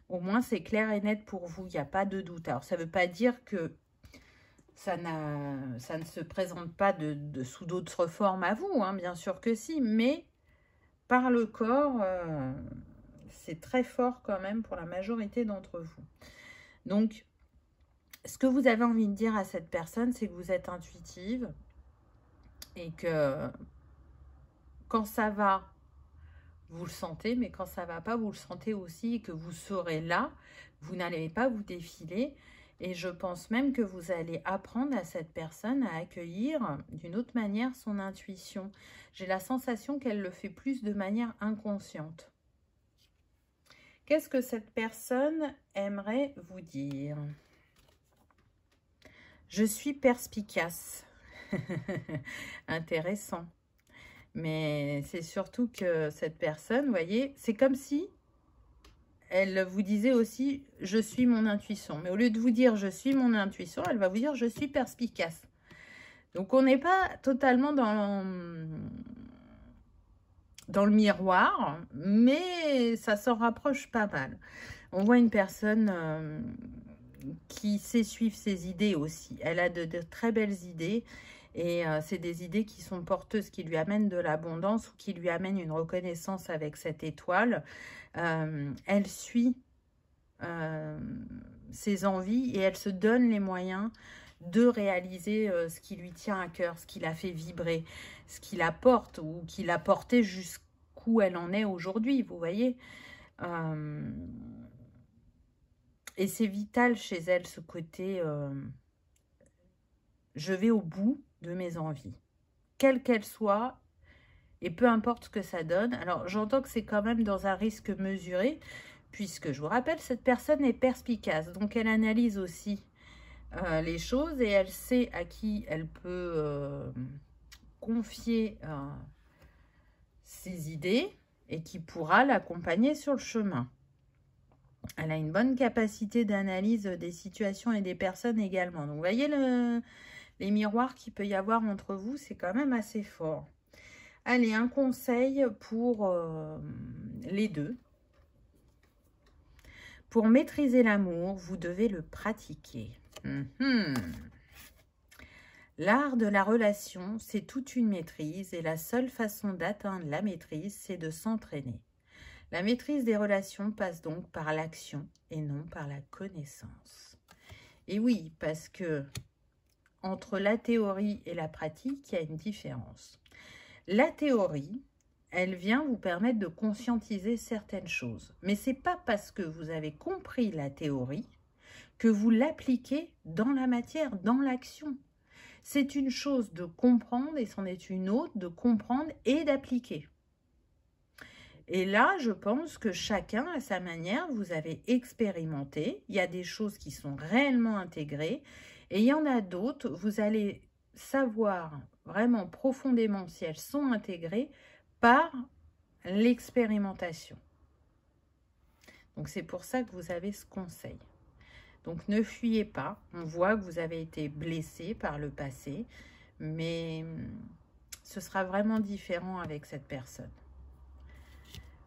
Au moins, c'est clair et net pour vous, il n'y a pas de doute. Alors, ça ne veut pas dire que ça ne se présente pas sous d'autres formes à vous, hein, bien sûr que si, mais par le corps, c'est très fort quand même pour la majorité d'entre vous. Donc, ce que vous avez envie de dire à cette personne, c'est que vous êtes intuitive et que quand ça va, vous le sentez, mais quand ça ne va pas, vous le sentez aussi et que vous serez là, vous n'allez pas vous défiler. Et je pense même que vous allez apprendre à cette personne à accueillir d'une autre manière son intuition. J'ai la sensation qu'elle le fait plus de manière inconsciente. Qu'est-ce que cette personne aimerait vous dire ? Je suis perspicace. Intéressant. Mais c'est surtout que cette personne, vous voyez, c'est comme si elle vous disait aussi « je suis mon intuition ». Mais au lieu de vous dire « je suis mon intuition », elle va vous dire « je suis perspicace ». Donc, on n'est pas totalement dans le miroir, mais ça s'en rapproche pas mal. On voit une personne qui sait suivre ses idées aussi. Elle a de très belles idées et c'est des idées qui sont porteuses, qui lui amènent de l'abondance ou qui lui amènent une reconnaissance avec cette étoile. Elle suit ses envies et elle se donne les moyens de réaliser ce qui lui tient à cœur, ce qui la fait vibrer, ce qui la porte ou qui l'a porté jusqu'où elle en est aujourd'hui, vous voyez. Et c'est vital chez elle, ce côté je vais au bout de mes envies, quelles qu'elles soient, et peu importe ce que ça donne. Alors, j'entends que c'est quand même dans un risque mesuré, puisque, je vous rappelle, cette personne est perspicace. Donc, elle analyse aussi les choses et elle sait à qui elle peut confier ses idées et qui pourra l'accompagner sur le chemin. Elle a une bonne capacité d'analyse des situations et des personnes également. Donc, vous voyez les miroirs qu'il peut y avoir entre vous, c'est quand même assez fort. Allez, un conseil pour les deux. Pour maîtriser l'amour, vous devez le pratiquer. L'art de la relation, c'est toute une maîtrise et la seule façon d'atteindre la maîtrise, c'est de s'entraîner. La maîtrise des relations passe donc par l'action et non par la connaissance. Et oui, parce que entre la théorie et la pratique, il y a une différence. La théorie, elle vient vous permettre de conscientiser certaines choses. Mais ce n'est pas parce que vous avez compris la théorie que vous l'appliquez dans la matière, dans l'action. C'est une chose de comprendre et c'en est une autre de comprendre et d'appliquer. Et là, je pense que chacun, à sa manière, vous avez expérimenté. Il y a des choses qui sont réellement intégrées et il y en a d'autres, vous allez savoir vraiment profondément si elles sont intégrées par l'expérimentation. Donc, c'est pour ça que vous avez ce conseil. Donc, ne fuyez pas. On voit que vous avez été blessé par le passé, mais ce sera vraiment différent avec cette personne.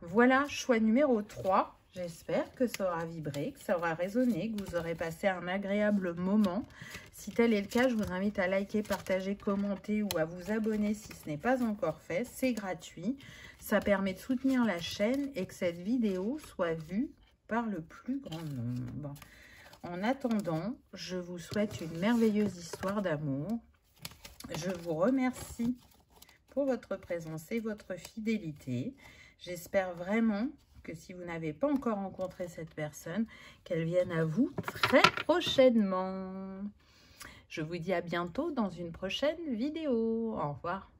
Voilà, choix numéro 3. J'espère que ça aura vibré, que ça aura résonné, que vous aurez passé un agréable moment. Si tel est le cas, je vous invite à liker, partager, commenter ou à vous abonner si ce n'est pas encore fait. C'est gratuit. Ça permet de soutenir la chaîne et que cette vidéo soit vue par le plus grand nombre. En attendant, je vous souhaite une merveilleuse histoire d'amour. Je vous remercie pour votre présence et votre fidélité. J'espère vraiment que si vous n'avez pas encore rencontré cette personne, qu'elle vienne à vous très prochainement. Je vous dis à bientôt dans une prochaine vidéo. Au revoir.